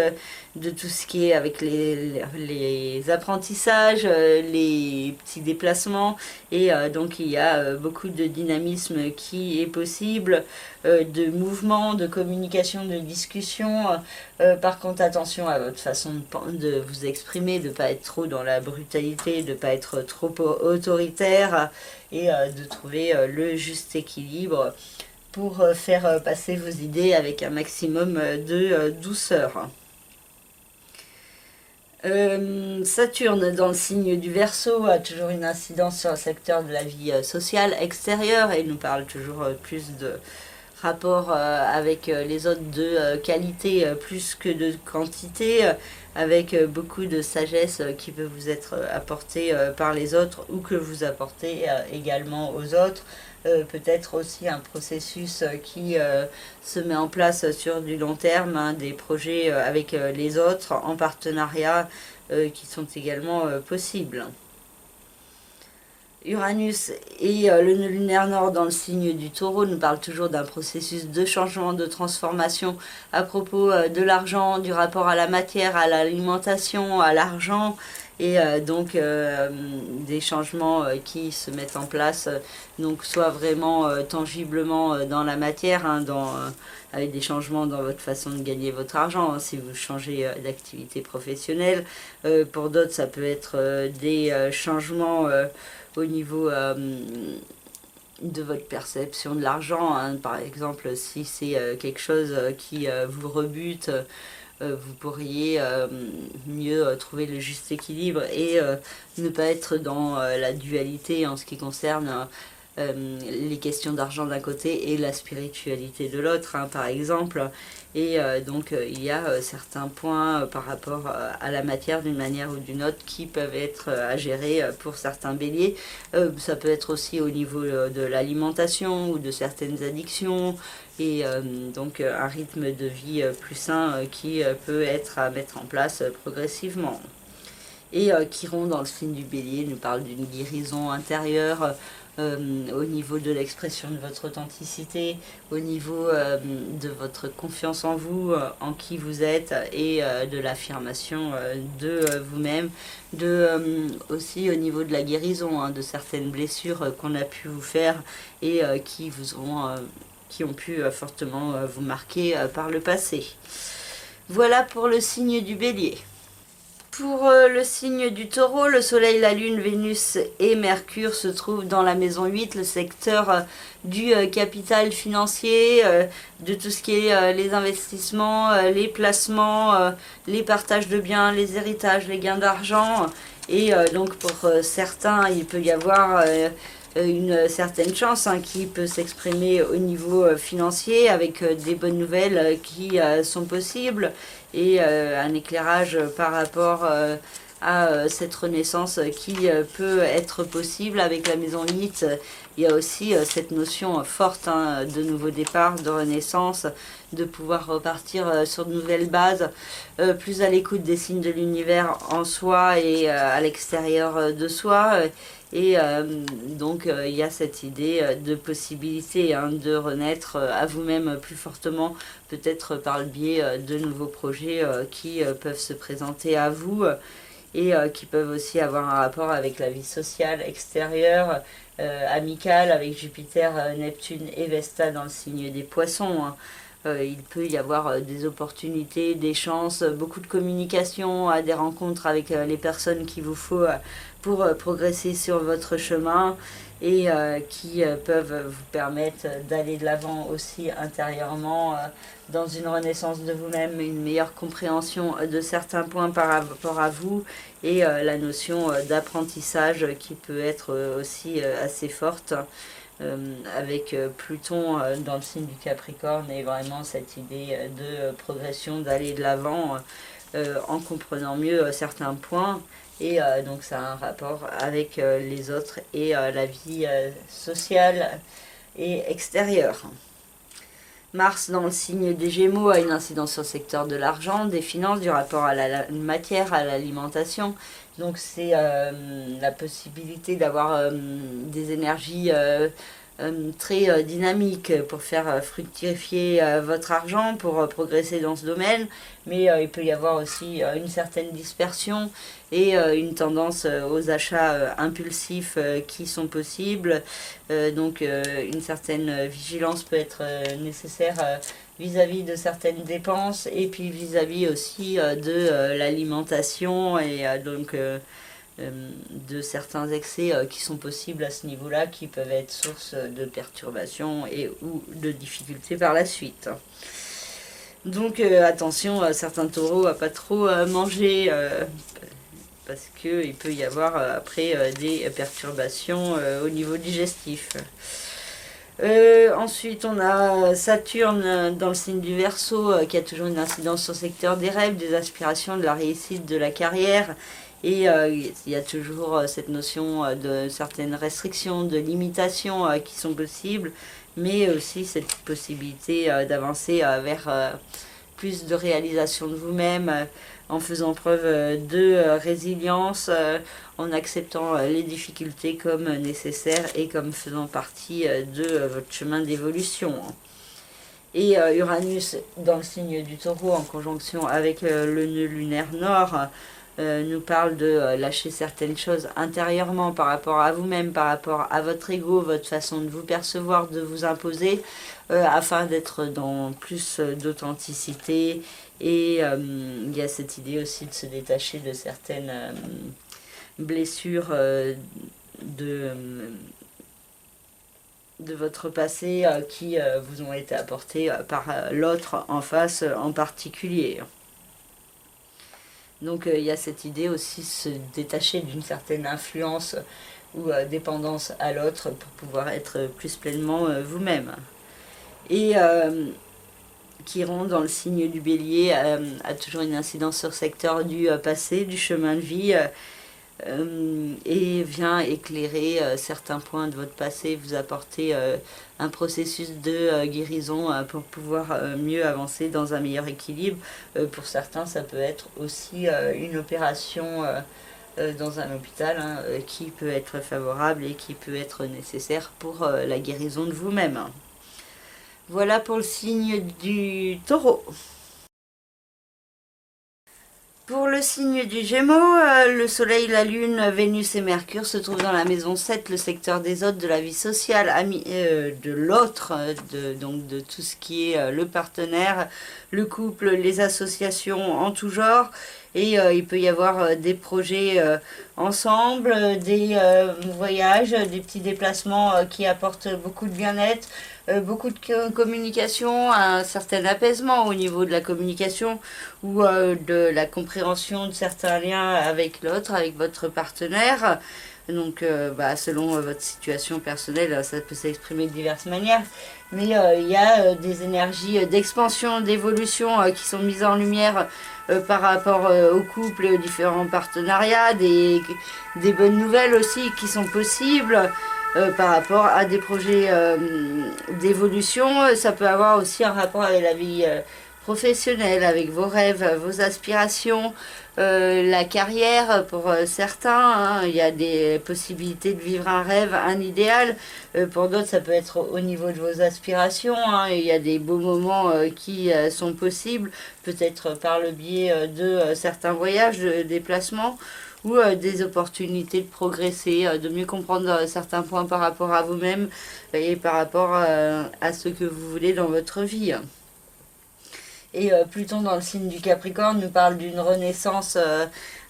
de tout ce qui est avec les apprentissages, les petits déplacements, et donc il y a beaucoup de dynamisme qui est possible, de mouvement, de communication, de discussion. Par contre, attention à votre façon de vous exprimer, de ne pas être trop dans la brutalité, de ne pas être trop autoritaire, et de trouver le juste équilibre pour faire passer vos idées avec un maximum de douceur. Saturne dans le signe du Verseau a toujours une incidence sur le secteur de la vie sociale extérieure et nous parle toujours plus de rapport avec les autres de qualité plus que de quantité, avec beaucoup de sagesse qui peut vous être apportée par les autres ou que vous apportez également aux autres. Peut-être aussi un processus qui se met en place sur du long terme, hein, des projets avec les autres en partenariat qui sont également possibles. Uranus et le nœud lunaire nord dans le signe du Taureau nous parle toujours d'un processus de changement, de transformation à propos de l'argent, du rapport à la matière, à l'alimentation, à l'argent, et donc des changements qui se mettent en place, donc soit vraiment tangiblement dans la matière, hein, avec des changements dans votre façon de gagner votre argent, hein, si vous changez d'activité professionnelle. Pour d'autres, ça peut être des changements au niveau de votre perception de l'argent, hein. Par exemple, si c'est quelque chose qui vous rebute, vous pourriez mieux trouver le juste équilibre et ne pas être dans la dualité en ce qui concerne les questions d'argent d'un côté et la spiritualité de l'autre, hein, par exemple. Et donc il y a certains points par rapport à la matière d'une manière ou d'une autre qui peuvent être à gérer pour certains béliers. Ça peut être aussi au niveau de l'alimentation ou de certaines addictions, et donc un rythme de vie plus sain qui peut être à mettre en place progressivement. Et Chiron dans le signe du bélier nous parle d'une guérison intérieure au niveau de l'expression de votre authenticité, au niveau de votre confiance en vous, en qui vous êtes, et de l'affirmation de vous-même, aussi au niveau de la guérison, hein, de certaines blessures qu'on a pu vous faire et qui ont pu fortement vous marquer par le passé. Voilà pour le signe du bélier. Pour le signe du Taureau, le Soleil, la Lune, Vénus et Mercure se trouvent dans la maison 8, le secteur du capital financier, de tout ce qui est les investissements, les placements, les partages de biens, les héritages, les gains d'argent. Et donc pour certains, il peut y avoir une certaine chance, hein, qui peut s'exprimer au niveau financier avec des bonnes nouvelles qui sont possibles, et un éclairage par rapport à cette renaissance qui peut être possible avec la maison 8. Il y a aussi cette notion forte, hein, de nouveau départ, de renaissance, de pouvoir repartir sur de nouvelles bases, plus à l'écoute des signes de l'univers en soi et à l'extérieur de soi. Et donc il y a cette idée de possibilité, hein, de renaître à vous-même plus fortement, peut-être par le biais de nouveaux projets qui peuvent se présenter à vous, et qui peuvent aussi avoir un rapport avec la vie sociale extérieure, amicale, avec Jupiter, Neptune et Vesta dans le signe des Poissons, hein. Il peut y avoir des opportunités, des chances, beaucoup de communication, des rencontres avec les personnes qu'il vous faut pour progresser sur votre chemin, et qui peuvent vous permettre d'aller de l'avant aussi intérieurement dans une renaissance de vous-même, une meilleure compréhension de certains points par rapport à vous, et la notion d'apprentissage qui peut être aussi assez forte. Avec Pluton dans le signe du Capricorne, et vraiment cette idée de progression, d'aller de l'avant en comprenant mieux certains points, et donc ça a un rapport avec les autres et la vie sociale et extérieure. Mars dans le signe des Gémeaux a une incidence sur le secteur de l'argent, des finances, du rapport à la matière, à l'alimentation. Donc c'est la possibilité d'avoir des énergies très dynamiques pour faire fructifier votre argent, pour progresser dans ce domaine. Mais il peut y avoir aussi une certaine dispersion et une tendance aux achats impulsifs qui sont possibles. Donc une certaine vigilance peut être nécessaire vis-à-vis de certaines dépenses, et puis vis-à-vis aussi de l'alimentation, et donc de certains excès qui sont possibles à ce niveau-là, qui peuvent être source de perturbations et ou de difficultés par la suite. Donc attention à certains taureaux à pas trop manger parce qu'il peut y avoir après des perturbations au niveau digestif. Ensuite, on a Saturne dans le signe du Verseau qui a toujours une incidence sur le secteur des rêves, des aspirations, de la réussite, de la carrière. Et il y a toujours cette notion de certaines restrictions, de limitations qui sont possibles, mais aussi cette possibilité d'avancer vers plus de réalisation de vous-même en faisant preuve de résilience, en acceptant les difficultés comme nécessaires et comme faisant partie de votre chemin d'évolution. Et Uranus dans le signe du Taureau en conjonction avec le nœud lunaire nord nous parle de lâcher certaines choses intérieurement par rapport à vous-même, par rapport à votre ego, votre façon de vous percevoir, de vous imposer, afin d'être dans plus d'authenticité. Et il y a cette idée aussi de se détacher de certaines blessures de votre passé qui vous ont été apportées par l'autre en face en particulier. Donc il y a cette idée aussi de se détacher d'une certaine influence ou dépendance à l'autre pour pouvoir être plus pleinement vous-même. Et Chiron dans le signe du Bélier a toujours une incidence sur le secteur du passé, du chemin de vie, et vient éclairer certains points de votre passé, vous apporter un processus de guérison pour pouvoir mieux avancer dans un meilleur équilibre. Pour certains, ça peut être aussi une opération dans un hôpital qui peut être favorable et qui peut être nécessaire pour la guérison de vous-même. Voilà pour le signe du Taureau. Pour le signe du Gémeaux, le Soleil, la Lune, Vénus et Mercure se trouvent dans la maison 7, le secteur des autres, de la vie sociale, de l'autre, donc de tout ce qui est le partenaire, le couple, les associations en tout genre. Et il peut y avoir des projets ensemble, des voyages, des petits déplacements qui apportent beaucoup de bien-être, beaucoup de communication, un certain apaisement au niveau de la communication ou de la compréhension de certains liens avec l'autre, avec votre partenaire. Donc selon votre situation personnelle, ça peut s'exprimer de diverses manières. Mais il y a des énergies d'expansion, d'évolution qui sont mises en lumière par rapport au couple et aux différents partenariats, des bonnes nouvelles aussi qui sont possibles par rapport à des projets d'évolution. Ça peut avoir aussi un rapport avec la vie professionnelle, avec vos rêves, vos aspirations, la carrière pour certains. Il y a des possibilités de vivre un rêve, un idéal. Pour d'autres, ça peut être au niveau de vos aspirations. Il y a des beaux moments qui sont possibles, peut-être par le biais de certains voyages, de déplacements ou des opportunités de progresser, de mieux comprendre certains points par rapport à vous-même et par rapport à ce que vous voulez dans votre vie. Et Pluton dans le signe du Capricorne nous parle d'une renaissance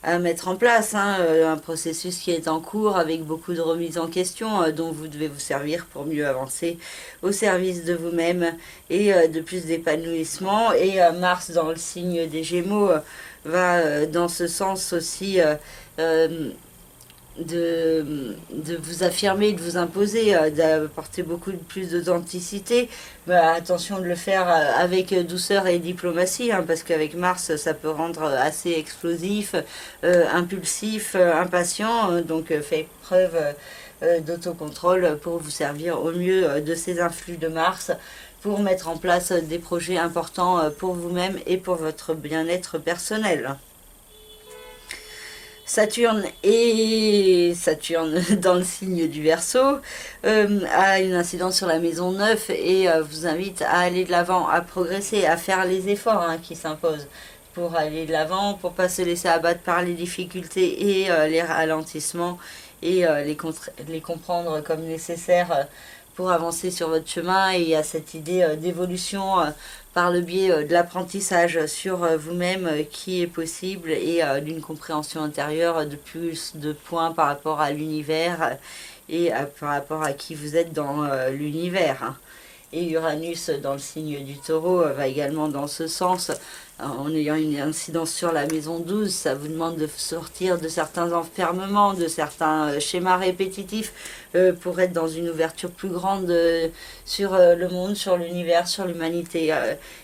à mettre en place, un processus qui est en cours avec beaucoup de remises en question dont vous devez vous servir pour mieux avancer au service de vous-même et de plus d'épanouissement. Et Mars dans le signe des Gémeaux va dans ce sens aussi de vous affirmer, de vous imposer, d'apporter beaucoup plus d'authenticité. Attention de le faire avec douceur et diplomatie, parce qu'avec Mars, ça peut rendre assez explosif, impulsif, impatient. Donc faites preuve d'autocontrôle pour vous servir au mieux de ces influx de Mars, pour mettre en place des projets importants pour vous-même et pour votre bien-être personnel. Saturne dans le signe du Verseau a une incidence sur la maison 9 et vous invite à aller de l'avant, à progresser, à faire les efforts qui s'imposent pour aller de l'avant, pour ne pas se laisser abattre par les difficultés et les ralentissements et les comprendre comme nécessaires pour avancer sur votre chemin. Et il y a cette idée d'évolution par le biais de l'apprentissage sur vous-même qui est possible et d'une compréhension intérieure de plus de points par rapport à l'univers et par rapport à qui vous êtes dans l'univers. Et Uranus dans le signe du Taureau va également dans ce sens. En ayant une incidence sur la maison 12, ça vous demande de sortir de certains enfermements, de certains schémas répétitifs pour être dans une ouverture plus grande sur le monde, sur l'univers, sur l'humanité.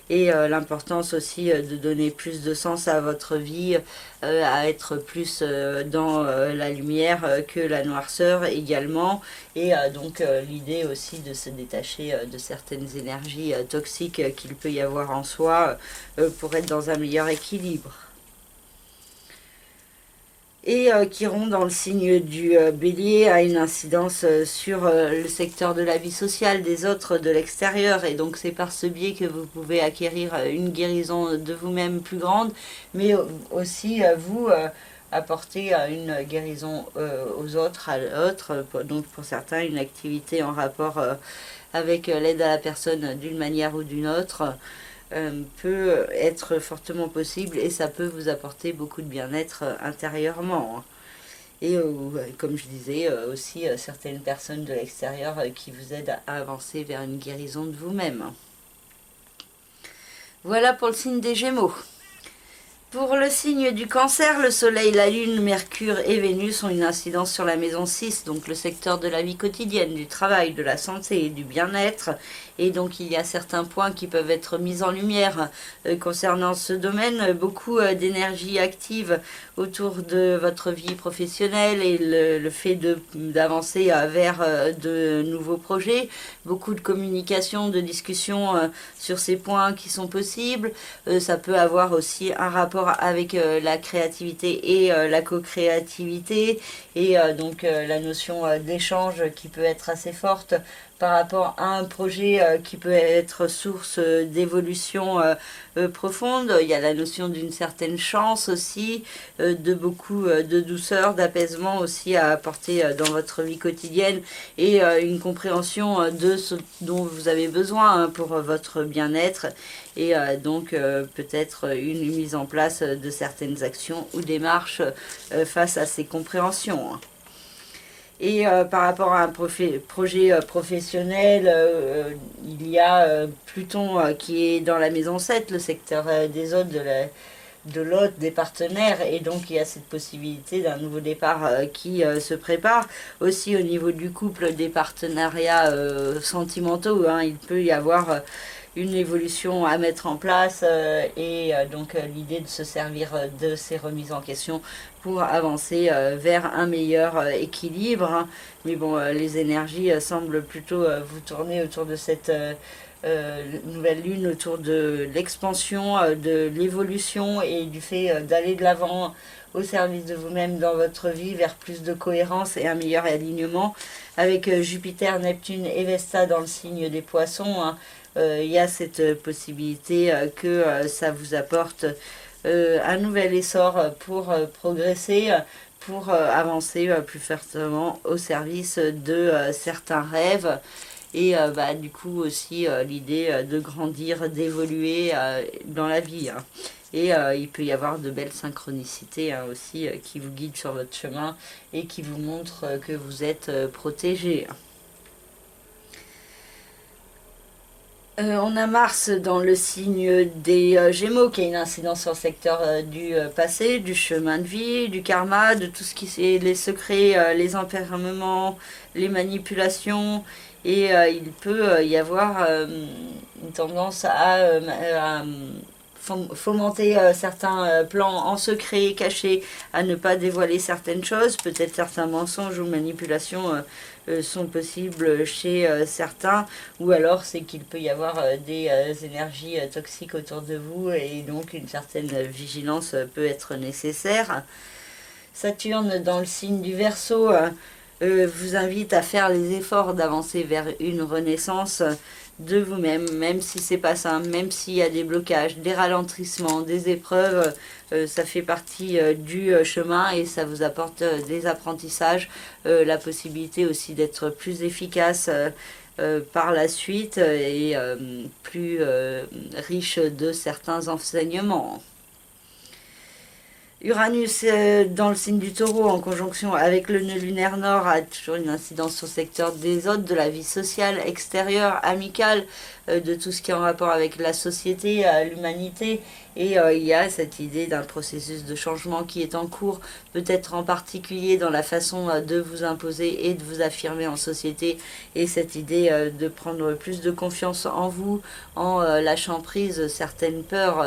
Et l'importance aussi de donner plus de sens à votre vie, à être plus dans la lumière que la noirceur également. Et donc l'idée aussi de se détacher de certaines énergies toxiques qu'il peut y avoir en soi pour être dans un meilleur équilibre. Et Chiron dans le signe du Bélier a une incidence sur le secteur de la vie sociale des autres, de l'extérieur, et donc c'est par ce biais que vous pouvez acquérir une guérison de vous-même plus grande, mais aussi vous apporter une guérison aux autres, à l'autre, donc pour certains une activité en rapport avec l'aide à la personne d'une manière ou d'une autre. Peut être fortement possible et ça peut vous apporter beaucoup de bien-être intérieurement. Et comme je disais, aussi certaines personnes de l'extérieur qui vous aident à avancer vers une guérison de vous-même. Voilà pour le signe des Gémeaux. Pour le signe du Cancer, le Soleil, la Lune, Mercure et Vénus ont une incidence sur la maison 6, donc le secteur de la vie quotidienne, du travail, de la santé et du bien-être. Et donc il y a certains points qui peuvent être mis en lumière concernant ce domaine. Beaucoup d'énergie active autour de votre vie professionnelle et le fait d'avancer vers de nouveaux projets. Beaucoup de communication, de discussion sur ces points qui sont possibles. Ça peut avoir aussi un rapport avec la créativité et la co-créativité et donc la notion d'échange qui peut être assez forte par rapport à un projet qui peut être source d'évolution profonde. Il y a la notion d'une certaine chance aussi, de beaucoup de douceur, d'apaisement aussi à apporter dans votre vie quotidienne et une compréhension de ce dont vous avez besoin pour votre bien-être et donc peut-être une mise en place de certaines actions ou démarches face à ces compréhensions. Et par rapport à un projet professionnel, il y a Pluton qui est dans la maison 7, le secteur des hôtes, de l'hôte, des partenaires, et donc il y a cette possibilité d'un nouveau départ qui se prépare. Aussi au niveau du couple, des partenariats sentimentaux, hein, il peut y avoir une évolution à mettre en place et donc l'idée de se servir de ces remises en question pour avancer vers un meilleur équilibre. Hein. Mais bon, les énergies semblent plutôt vous tourner autour de cette nouvelle lune, autour de l'expansion, de l'évolution et du fait d'aller de l'avant au service de vous-même dans votre vie vers plus de cohérence et un meilleur alignement avec Jupiter, Neptune et Vesta dans le signe des Poissons. Hein. Il y a cette possibilité que ça vous apporte un nouvel essor pour progresser, pour avancer plus fortement au service de certains rêves. Et du coup aussi l'idée de grandir, d'évoluer dans la vie. Hein. Et il peut y avoir de belles synchronicités hein, aussi qui vous guident sur votre chemin et qui vous montrent que vous êtes protégé. On a Mars dans le signe des Gémeaux qui a une incidence sur le secteur du passé, du chemin de vie, du karma, de tout ce qui est les secrets, les enfermements, les manipulations. Et il peut y avoir une tendance à fomenter certains plans en secret, cachés, à ne pas dévoiler certaines choses. Peut-être certains mensonges ou manipulations sont possibles chez certains, ou alors c'est qu'il peut y avoir des énergies toxiques autour de vous et donc une certaine vigilance peut être nécessaire. Saturne dans le signe du Verseau vous invite à faire les efforts d'avancer vers une renaissance de vous-même, même si c'est pas simple, même s'il y a des blocages, des ralentissements, des épreuves, ça fait partie du chemin et ça vous apporte des apprentissages, la possibilité aussi d'être plus efficace par la suite et plus riche de certains enseignements. Uranus dans le signe du Taureau en conjonction avec le nœud lunaire nord a toujours une incidence sur le secteur des autres, de la vie sociale, extérieure, amicale, de tout ce qui est en rapport avec la société, l'humanité. Et il y a cette idée d'un processus de changement qui est en cours, peut-être en particulier dans la façon de vous imposer et de vous affirmer en société. Et cette idée de prendre plus de confiance en vous, en lâchant prise certaines peurs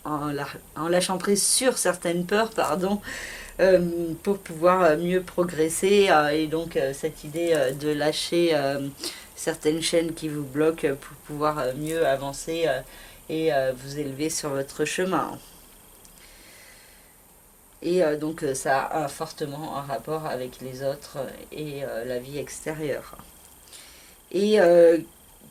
en lâchant prise sur certaines peurs, pardon, pour pouvoir mieux progresser. Et donc cette idée de lâcher certaines chaînes qui vous bloquent pour pouvoir mieux avancer et vous élever sur votre chemin. Et donc ça a fortement un rapport avec les autres et la vie extérieure. Et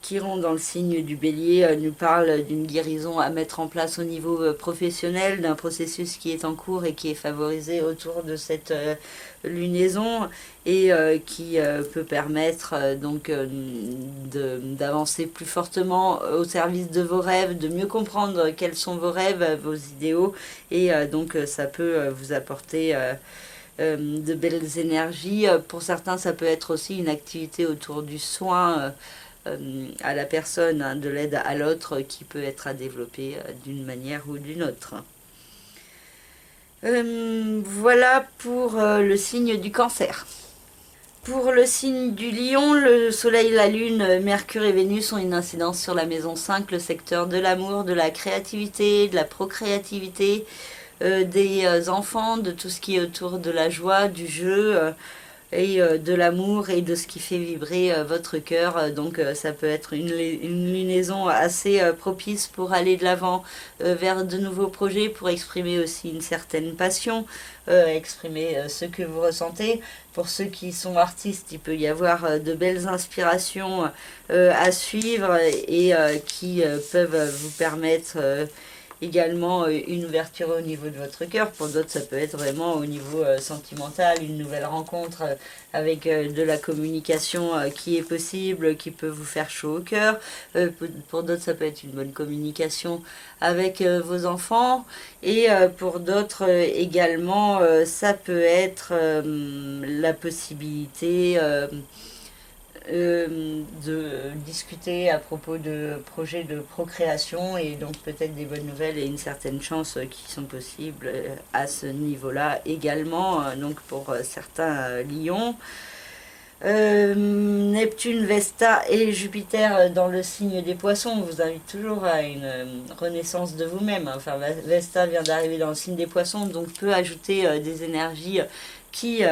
Chiron dans le signe du Bélier nous parle d'une guérison à mettre en place au niveau professionnel, d'un processus qui est en cours et qui est favorisé autour de cette lunaison et qui peut permettre donc d'avancer plus fortement au service de vos rêves, de mieux comprendre quels sont vos rêves, vos idéaux et donc ça peut vous apporter de belles énergies. Pour certains, ça peut être aussi une activité autour du soin à la personne, hein, de l'aide à l'autre qui peut être à développer d'une manière ou d'une autre. Voilà pour le signe du Cancer. Pour le signe du Lion, le Soleil, la Lune, Mercure et Vénus ont une incidence sur la maison 5, le secteur de l'amour, de la créativité, de la procréativité, des enfants, de tout ce qui est autour de la joie, du jeu et de l'amour et de ce qui fait vibrer votre cœur. Donc ça peut être une lunaison assez propice pour aller de l'avant vers de nouveaux projets, pour exprimer aussi une certaine passion, exprimer ce que vous ressentez. Pour ceux qui sont artistes, il peut y avoir de belles inspirations à suivre et qui peuvent vous permettre également une ouverture au niveau de votre cœur. Pour d'autres, ça peut être vraiment au niveau sentimental, une nouvelle rencontre avec de la communication qui est possible, qui peut vous faire chaud au cœur. Pour d'autres, ça peut être une bonne communication avec vos enfants. Et pour d'autres également, ça peut être la possibilité de discuter à propos de projets de procréation et donc peut-être des bonnes nouvelles et une certaine chance qui sont possibles à ce niveau-là également, donc pour certains lions. Neptune, Vesta et Jupiter dans le signe des Poissons vous invitent toujours à une renaissance de vous-même. Enfin, Vesta vient d'arriver dans le signe des Poissons, donc peut ajouter des énergies qui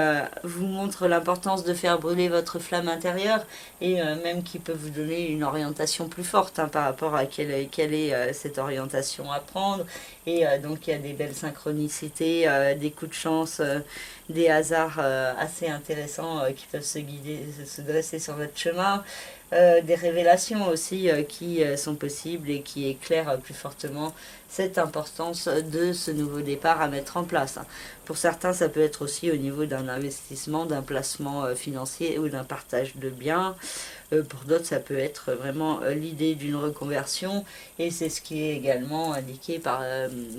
vous montrent l'importance de faire brûler votre flamme intérieure et même qui peut vous donner une orientation plus forte hein, par rapport à quelle est cette orientation à prendre. Et donc il y a des belles synchronicités, des coups de chance, des hasards assez intéressants qui peuvent se dresser sur votre chemin. Des révélations aussi qui sont possibles et qui éclairent plus fortement cette importance de ce nouveau départ à mettre en place. Pour certains, ça peut être aussi au niveau d'un investissement, d'un placement financier ou d'un partage de biens. Pour d'autres, ça peut être vraiment l'idée d'une reconversion et c'est ce qui est également indiqué par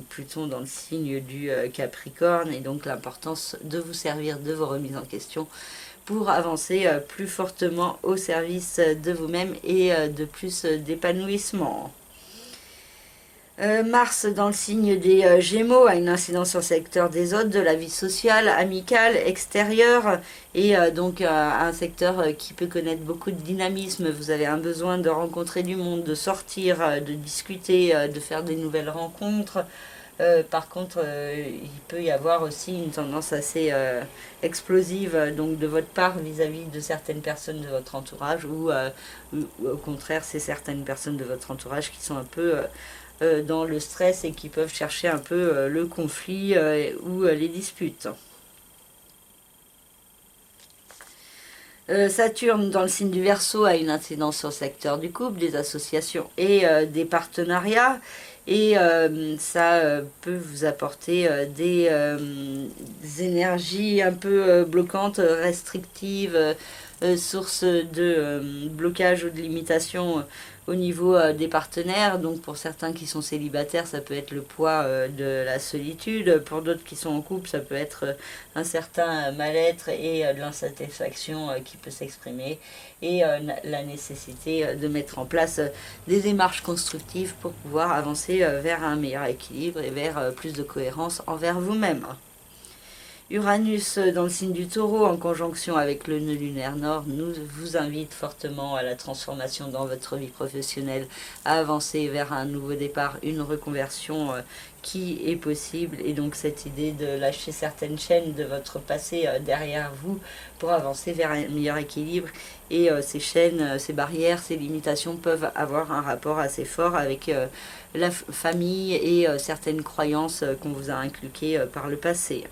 Pluton dans le signe du Capricorne et donc l'importance de vous servir de vos remises en question pour avancer plus fortement au service de vous-même et de plus d'épanouissement. Mars dans le signe des Gémeaux a une incidence sur le secteur des autres, de la vie sociale, amicale, extérieure et donc un secteur qui peut connaître beaucoup de dynamisme. Vous avez un besoin de rencontrer du monde, de sortir, de discuter, de faire des nouvelles rencontres. Par contre, il peut y avoir aussi une tendance assez explosive donc de votre part vis-à-vis de certaines personnes de votre entourage ou au contraire, c'est certaines personnes de votre entourage qui sont un peu dans le stress et qui peuvent chercher un peu le conflit ou les disputes. Saturne dans le signe du Verseau a une incidence sur le secteur du couple, des associations et des partenariats. Et ça peut vous apporter des énergies un peu bloquantes, restrictives, source de blocage ou de limitation au niveau des partenaires. Donc pour certains qui sont célibataires, ça peut être le poids de la solitude. Pour d'autres qui sont en couple, ça peut être un certain mal-être et de l'insatisfaction qui peut s'exprimer. Et la nécessité de mettre en place des démarches constructives pour pouvoir avancer vers un meilleur équilibre et vers plus de cohérence envers vous-même. Uranus dans le signe du Taureau en conjonction avec le nœud lunaire nord nous vous invite fortement à la transformation dans votre vie professionnelle, à avancer vers un nouveau départ, une reconversion qui est possible, et donc cette idée de lâcher certaines chaînes de votre passé derrière vous pour avancer vers un meilleur équilibre. Et ces chaînes, ces barrières, ces limitations peuvent avoir un rapport assez fort avec la famille et certaines croyances qu'on vous a inculquées par le passé.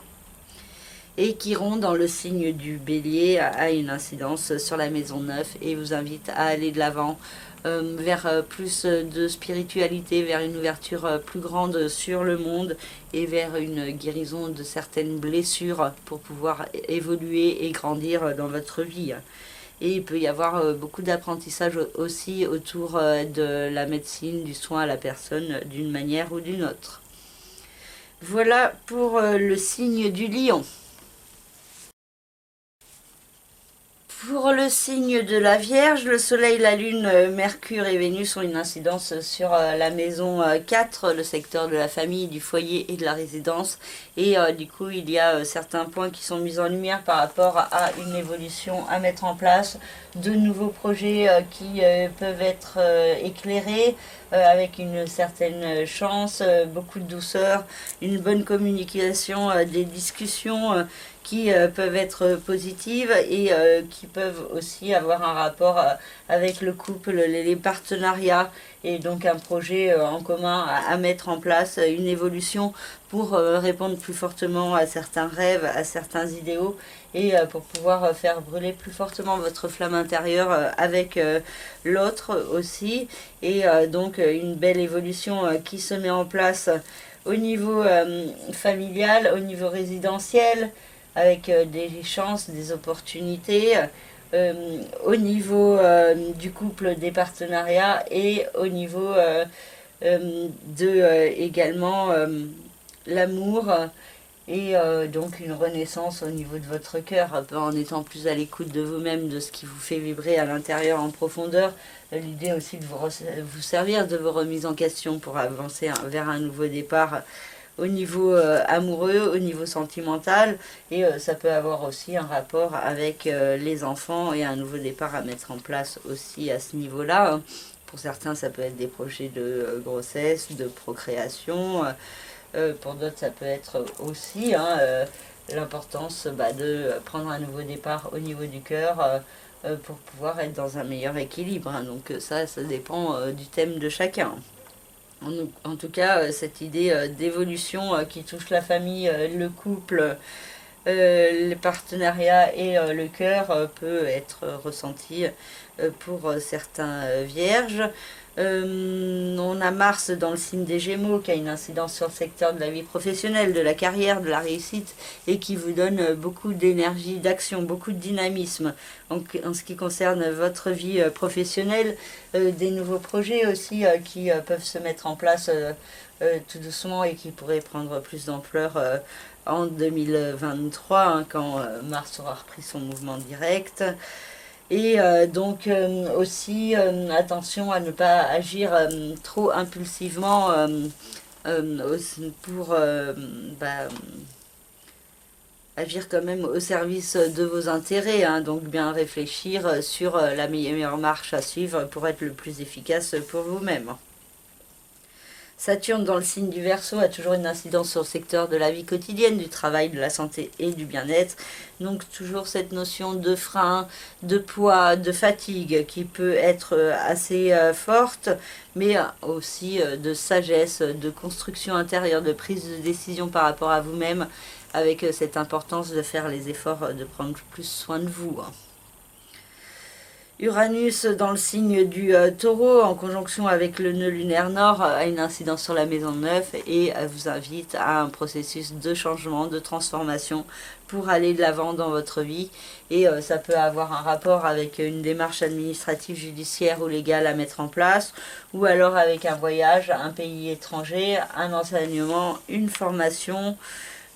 Et Chiron dans le signe du Bélier a une incidence sur la maison 9 et vous invite à aller de l'avant vers plus de spiritualité, vers une ouverture plus grande sur le monde et vers une guérison de certaines blessures pour pouvoir évoluer et grandir dans votre vie. Et il peut y avoir beaucoup d'apprentissage aussi autour de la médecine, du soin à la personne d'une manière ou d'une autre. Voilà pour le signe du Lion. Pour le signe de la Vierge, le Soleil, la Lune, Mercure et Vénus ont une incidence sur la maison 4, le secteur de la famille, du foyer et de la résidence. Et du coup, il y a certains points qui sont mis en lumière par rapport à une évolution à mettre en place, de nouveaux projets qui peuvent être éclairés avec une certaine chance, beaucoup de douceur, une bonne communication, des discussions qui peuvent être positives et qui peuvent aussi avoir un rapport avec le couple, les partenariats, et donc un projet en commun à mettre en place, une évolution pour répondre plus fortement à certains rêves, à certains idéaux, et pour pouvoir faire brûler plus fortement votre flamme intérieure avec l'autre aussi. Et donc une belle évolution qui se met en place au niveau familial, au niveau résidentiel, avec des chances, des opportunités, au niveau du couple, des partenariats, et au niveau de également l'amour, et donc une renaissance au niveau de votre cœur, en étant plus à l'écoute de vous-même, de ce qui vous fait vibrer à l'intérieur en profondeur. L'idée aussi de vous servir de vos remises en question pour avancer vers un nouveau départ au niveau amoureux, au niveau sentimental, et ça peut avoir aussi un rapport avec les enfants et un nouveau départ à mettre en place aussi à ce niveau-là. Pour certains, ça peut être des projets de grossesse, de procréation. Pour d'autres, ça peut être aussi l'importance de prendre un nouveau départ au niveau du cœur pour pouvoir être dans un meilleur équilibre. Donc ça dépend du thème de chacun. En tout cas, cette idée d'évolution qui touche la famille, le couple, les partenariats et le cœur peut être ressentie pour certains vierges. On a Mars dans le signe des Gémeaux qui a une incidence sur le secteur de la vie professionnelle, de la carrière, de la réussite, et qui vous donne beaucoup d'énergie, d'action, beaucoup de dynamisme en ce qui concerne votre vie professionnelle, des nouveaux projets aussi qui peuvent se mettre en place tout doucement et qui pourraient prendre plus d'ampleur en 2023 quand Mars aura repris son mouvement direct. Et donc aussi attention à ne pas agir trop impulsivement pour agir quand même au service de vos intérêts, donc bien réfléchir sur la meilleure marche à suivre pour être le plus efficace pour vous-même. Saturne dans le signe du Verseau a toujours une incidence sur le secteur de la vie quotidienne, du travail, de la santé et du bien-être. Donc toujours cette notion de frein, de poids, de fatigue qui peut être assez forte, mais aussi de sagesse, de construction intérieure, de prise de décision par rapport à vous-même, avec cette importance de faire les efforts, de prendre plus soin de vous. Uranus dans le signe du taureau en conjonction avec le nœud lunaire nord a une incidence sur la maison 9 et vous invite à un processus de changement, de transformation pour aller de l'avant dans votre vie. Et ça peut avoir un rapport avec une démarche administrative, judiciaire ou légale à mettre en place, ou alors avec un voyage, un pays étranger, un enseignement, une formation,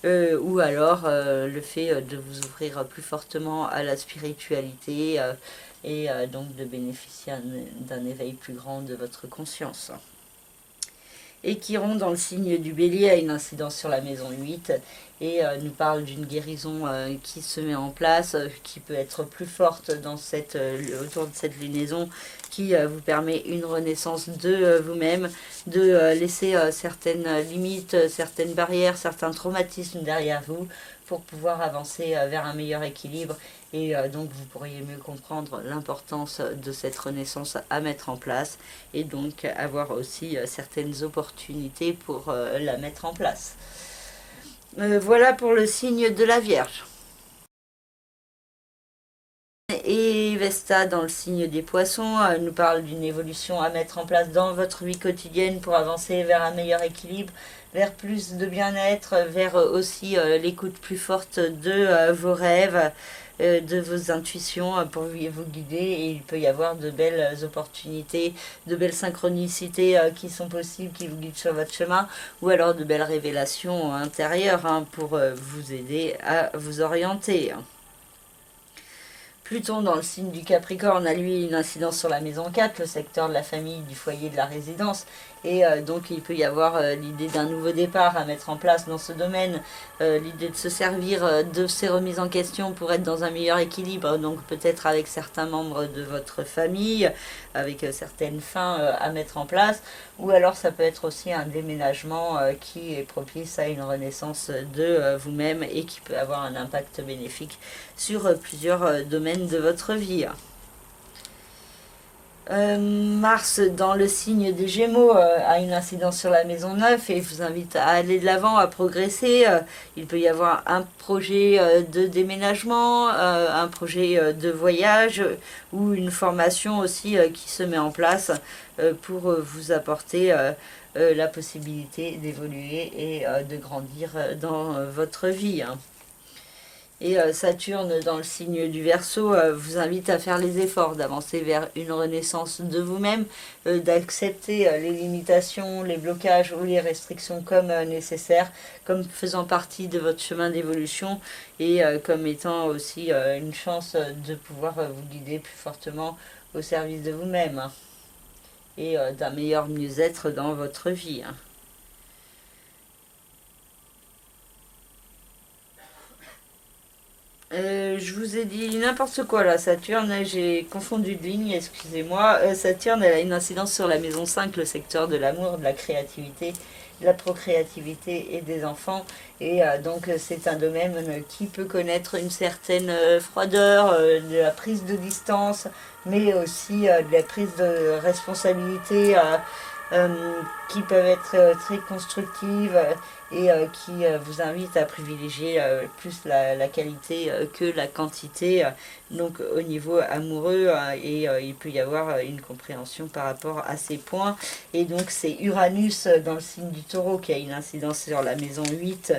ou alors le fait de vous ouvrir plus fortement à la spiritualité et donc de bénéficier d'un éveil plus grand de votre conscience. Et Chiron dans le signe du bélier a une incidence sur la maison 8 et nous parle d'une guérison qui se met en place, qui peut être plus forte dans autour de cette lunaison, qui vous permet une renaissance de vous-même, de laisser certaines limites, certaines barrières, certains traumatismes derrière vous pour pouvoir avancer vers un meilleur équilibre. Et donc vous pourriez mieux comprendre l'importance de cette renaissance à mettre en place et donc avoir aussi certaines opportunités pour la mettre en place. Voilà pour le signe de la Vierge. Et Vesta dans le signe des poissons nous parle d'une évolution à mettre en place dans votre vie quotidienne pour avancer vers un meilleur équilibre, vers plus de bien-être, vers aussi l'écoute plus forte de vos rêves, de vos intuitions pour vous guider. Et il peut y avoir de belles opportunités, de belles synchronicités qui sont possibles, qui vous guident sur votre chemin, ou alors de belles révélations intérieures pour vous aider à vous orienter. Pluton dans le signe du Capricorne a lui une incidence sur la maison 4, le secteur de la famille, du foyer, de la résidence. Et donc il peut y avoir l'idée d'un nouveau départ à mettre en place dans ce domaine, l'idée de se servir de ces remises en question pour être dans un meilleur équilibre, donc peut-être avec certains membres de votre famille, avec certaines fins à mettre en place, ou alors ça peut être aussi un déménagement qui est propice à une renaissance de vous-même et qui peut avoir un impact bénéfique sur plusieurs domaines de votre vie. Mars dans le signe des Gémeaux a une incidence sur la maison 9 et vous invite à aller de l'avant, à progresser. Il peut y avoir un projet de déménagement, un projet de voyage ou une formation aussi qui se met en place pour vous apporter la possibilité d'évoluer et de grandir dans votre vie. Et Saturne dans le signe du Verseau vous invite à faire les efforts, d'avancer vers une renaissance de vous-même, d'accepter les limitations, les blocages ou les restrictions comme nécessaires, comme faisant partie de votre chemin d'évolution et comme étant aussi une chance de pouvoir vous guider plus fortement au service de vous-même et d'un meilleur mieux-être dans votre vie. Je vous ai dit n'importe quoi là, Saturne, j'ai confondu de ligne, excusez-moi. Saturne, elle a une incidence sur la maison 5, le secteur de l'amour, de la créativité, de la procréativité et des enfants. Et donc c'est un domaine qui peut connaître une certaine froideur, de la prise de distance, mais aussi de la prise de responsabilité qui peuvent être très constructives et qui vous invitent à privilégier plus la qualité que la quantité, donc au niveau amoureux, et il peut y avoir une compréhension par rapport à ces points. Et donc c'est Uranus dans le signe du Taureau qui a une incidence sur la maison 8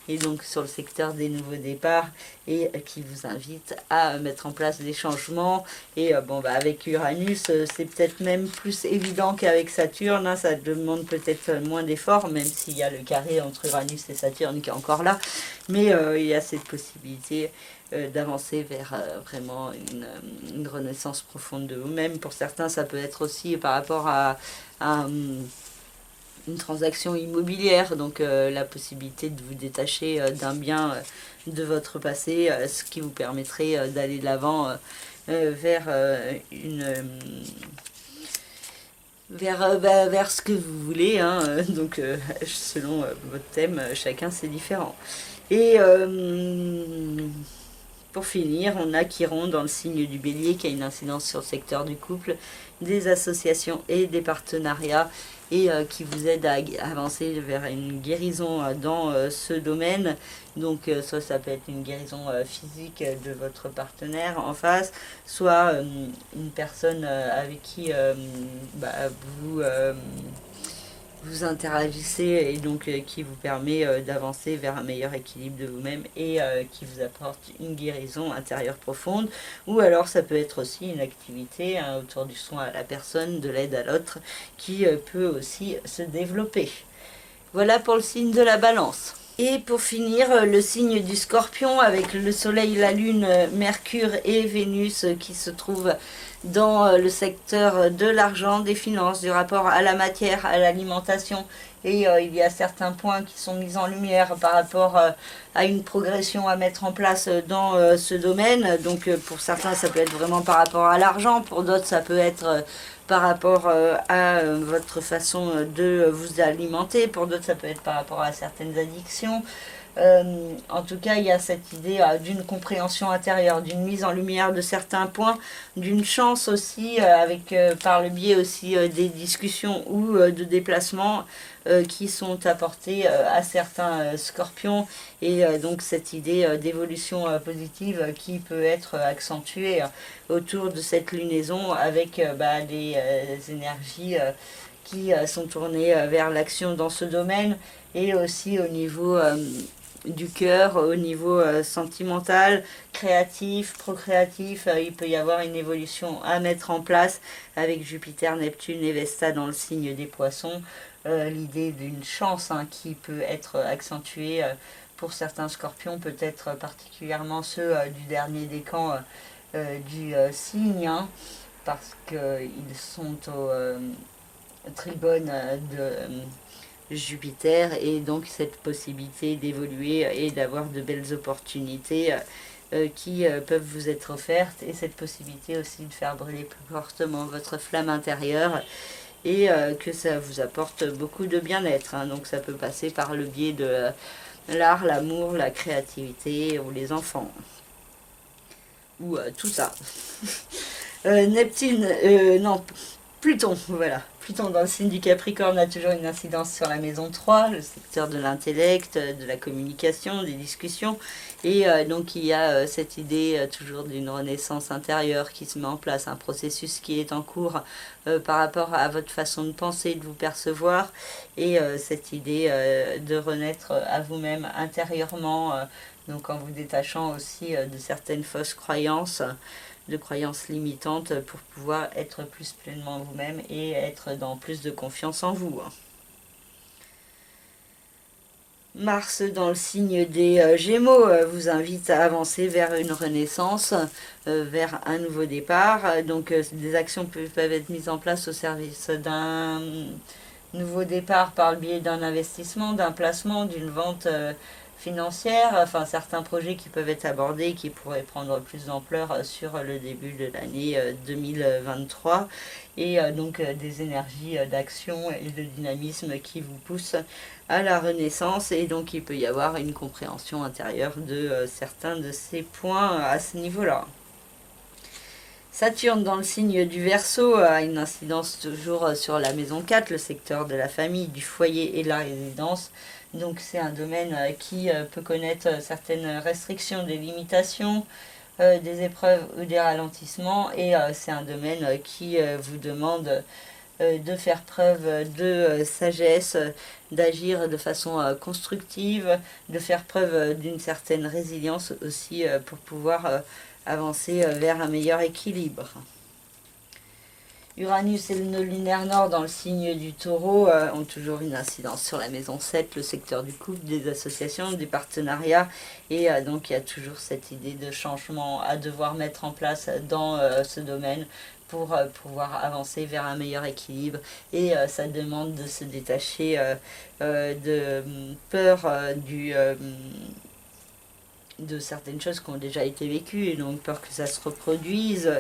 et donc sur le secteur des nouveaux départs et qui vous invite à mettre en place des changements. Et bon, bah, avec Uranus, c'est peut-être même plus évident qu'avec Saturne, hein, ça demande peut-être moins d'efforts, même s'il y a le carré entre Uranus et Saturne qui est encore là, mais il y a cette possibilité d'avancer vers vraiment une renaissance profonde de vous-même. Pour certains, ça peut être aussi par rapport à une transaction immobilière, donc la possibilité de vous détacher d'un bien de votre passé, ce qui vous permettrait d'aller de l'avant vers vers ce que vous voulez, hein, donc selon votre thème, chacun c'est différent. Et pour finir, on a Chiron dans le signe du Bélier qui a une incidence sur le secteur du couple, des associations et des partenariats et qui vous aide à avancer vers une guérison dans ce domaine. Donc soit ça peut être une guérison physique de votre partenaire en face, soit une personne avec qui vous vous interagissez et donc qui vous permet d'avancer vers un meilleur équilibre de vous-même et qui vous apporte une guérison intérieure profonde. Ou alors ça peut être aussi une activité autour du soin à la personne, de l'aide à l'autre, qui peut aussi se développer. Voilà pour le signe de la Balance. Et pour finir, le signe du Scorpion avec le Soleil, la Lune, Mercure et Vénus qui se trouvent dans le secteur de l'argent, des finances, du rapport à la matière, à l'alimentation. Et il y a certains points qui sont mis en lumière par rapport à une progression à mettre en place dans ce domaine. Donc pour certains, ça peut être vraiment par rapport à l'argent, pour d'autres, ça peut être par rapport à votre façon de vous alimenter, pour d'autres, ça peut être par rapport à certaines addictions. En tout cas, il y a cette idée d'une compréhension intérieure, d'une mise en lumière de certains points, d'une chance aussi, par le biais aussi des discussions ou de déplacements qui sont apportés à certains scorpions, et donc cette idée d'évolution positive qui peut être accentuée autour de cette lunaison avec des énergies qui sont tournées vers l'action dans ce domaine, et aussi au niveau du cœur, au niveau sentimental, créatif, procréatif. Il peut y avoir une évolution à mettre en place avec Jupiter, Neptune et Vesta dans le signe des Poissons. L'idée d'une chance qui peut être accentuée pour certains scorpions, peut-être particulièrement ceux du dernier décan du signe, parce qu'ils sont au trigone de Jupiter, et donc cette possibilité d'évoluer et d'avoir de belles opportunités qui peuvent vous être offertes, et cette possibilité aussi de faire brûler plus fortement votre flamme intérieure, et que ça vous apporte beaucoup de bien-être. Donc ça peut passer par le biais de l'art, l'amour, la créativité ou les enfants. Ou tout ça. Pluton, voilà. Pluton dans le signe du Capricorne a toujours une incidence sur la maison 3, le secteur de l'intellect, de la communication, des discussions. Et donc il y a cette idée toujours d'une renaissance intérieure qui se met en place, un processus qui est en cours par rapport à votre façon de penser, de vous percevoir, et cette idée de renaître à vous-même intérieurement, donc en vous détachant aussi de certaines fausses croyances, de croyances limitantes, pour pouvoir être plus pleinement vous-même et être dans plus de confiance en vous. Mars dans le signe des Gémeaux vous invite à avancer vers une renaissance, vers un nouveau départ. Donc des actions peuvent être mises en place au service d'un nouveau départ par le biais d'un investissement, d'un placement, d'une vente financière, enfin certains projets qui peuvent être abordés, qui pourraient prendre plus d'ampleur sur le début de l'année 2023, et donc des énergies d'action et de dynamisme qui vous poussent à la renaissance, et donc il peut y avoir une compréhension intérieure de certains de ces points à ce niveau-là. Saturne dans le signe du Verseau a une incidence toujours sur la maison 4, le secteur de la famille, du foyer et de la résidence. Donc c'est un domaine qui peut connaître certaines restrictions, des limitations, des épreuves ou des ralentissements, et c'est un domaine qui vous demande de faire preuve de sagesse, d'agir de façon constructive, de faire preuve d'une certaine résilience aussi pour pouvoir avancer vers un meilleur équilibre. Uranus et le nœud lunaire nord dans le signe du Taureau ont toujours une incidence sur la maison 7, le secteur du couple, des associations, des partenariats, et donc il y a toujours cette idée de changement à devoir mettre en place dans ce domaine pour pouvoir avancer vers un meilleur équilibre, et ça demande de se détacher de peur de certaines choses qui ont déjà été vécues, et donc peur que ça se reproduise,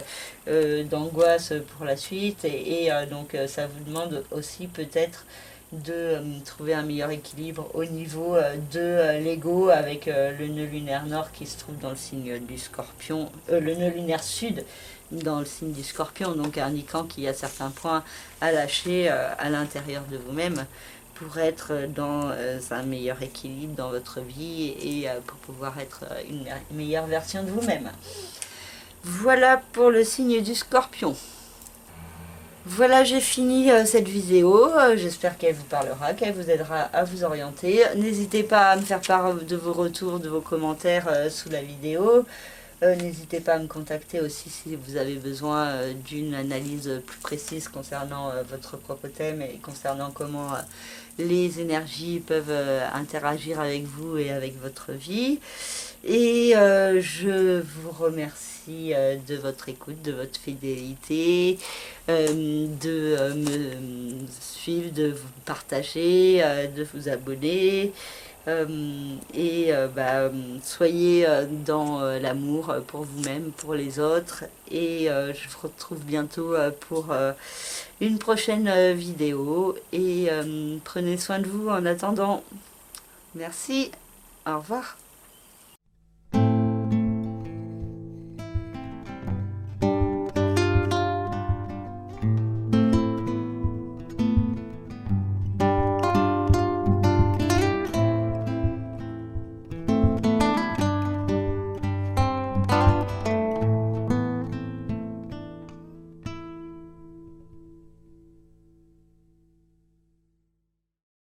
d'angoisse pour la suite, et donc ça vous demande aussi peut-être de trouver un meilleur équilibre au niveau de l'ego avec le nœud lunaire nord qui se trouve dans le signe du Scorpion, le nœud lunaire sud dans le signe du Scorpion, donc indiquant qu'il y a certains points à lâcher à l'intérieur de vous-même pour être dans un meilleur équilibre dans votre vie et pour pouvoir être une meilleure version de vous-même. Voilà pour le signe du Scorpion. Voilà, j'ai fini cette vidéo. J'espère qu'elle vous parlera, qu'elle vous aidera à vous orienter. N'hésitez pas à me faire part de vos retours, de vos commentaires sous la vidéo. N'hésitez pas à me contacter aussi si vous avez besoin d'une analyse plus précise concernant votre propre thème et concernant comment les énergies peuvent interagir avec vous et avec votre vie. Et je vous remercie de votre écoute, de votre fidélité, de me suivre, de vous partager, de vous abonner. Soyez dans l'amour pour vous-même, pour les autres. Et je vous retrouve bientôt pour une prochaine vidéo. Et prenez soin de vous en attendant. Merci, au revoir.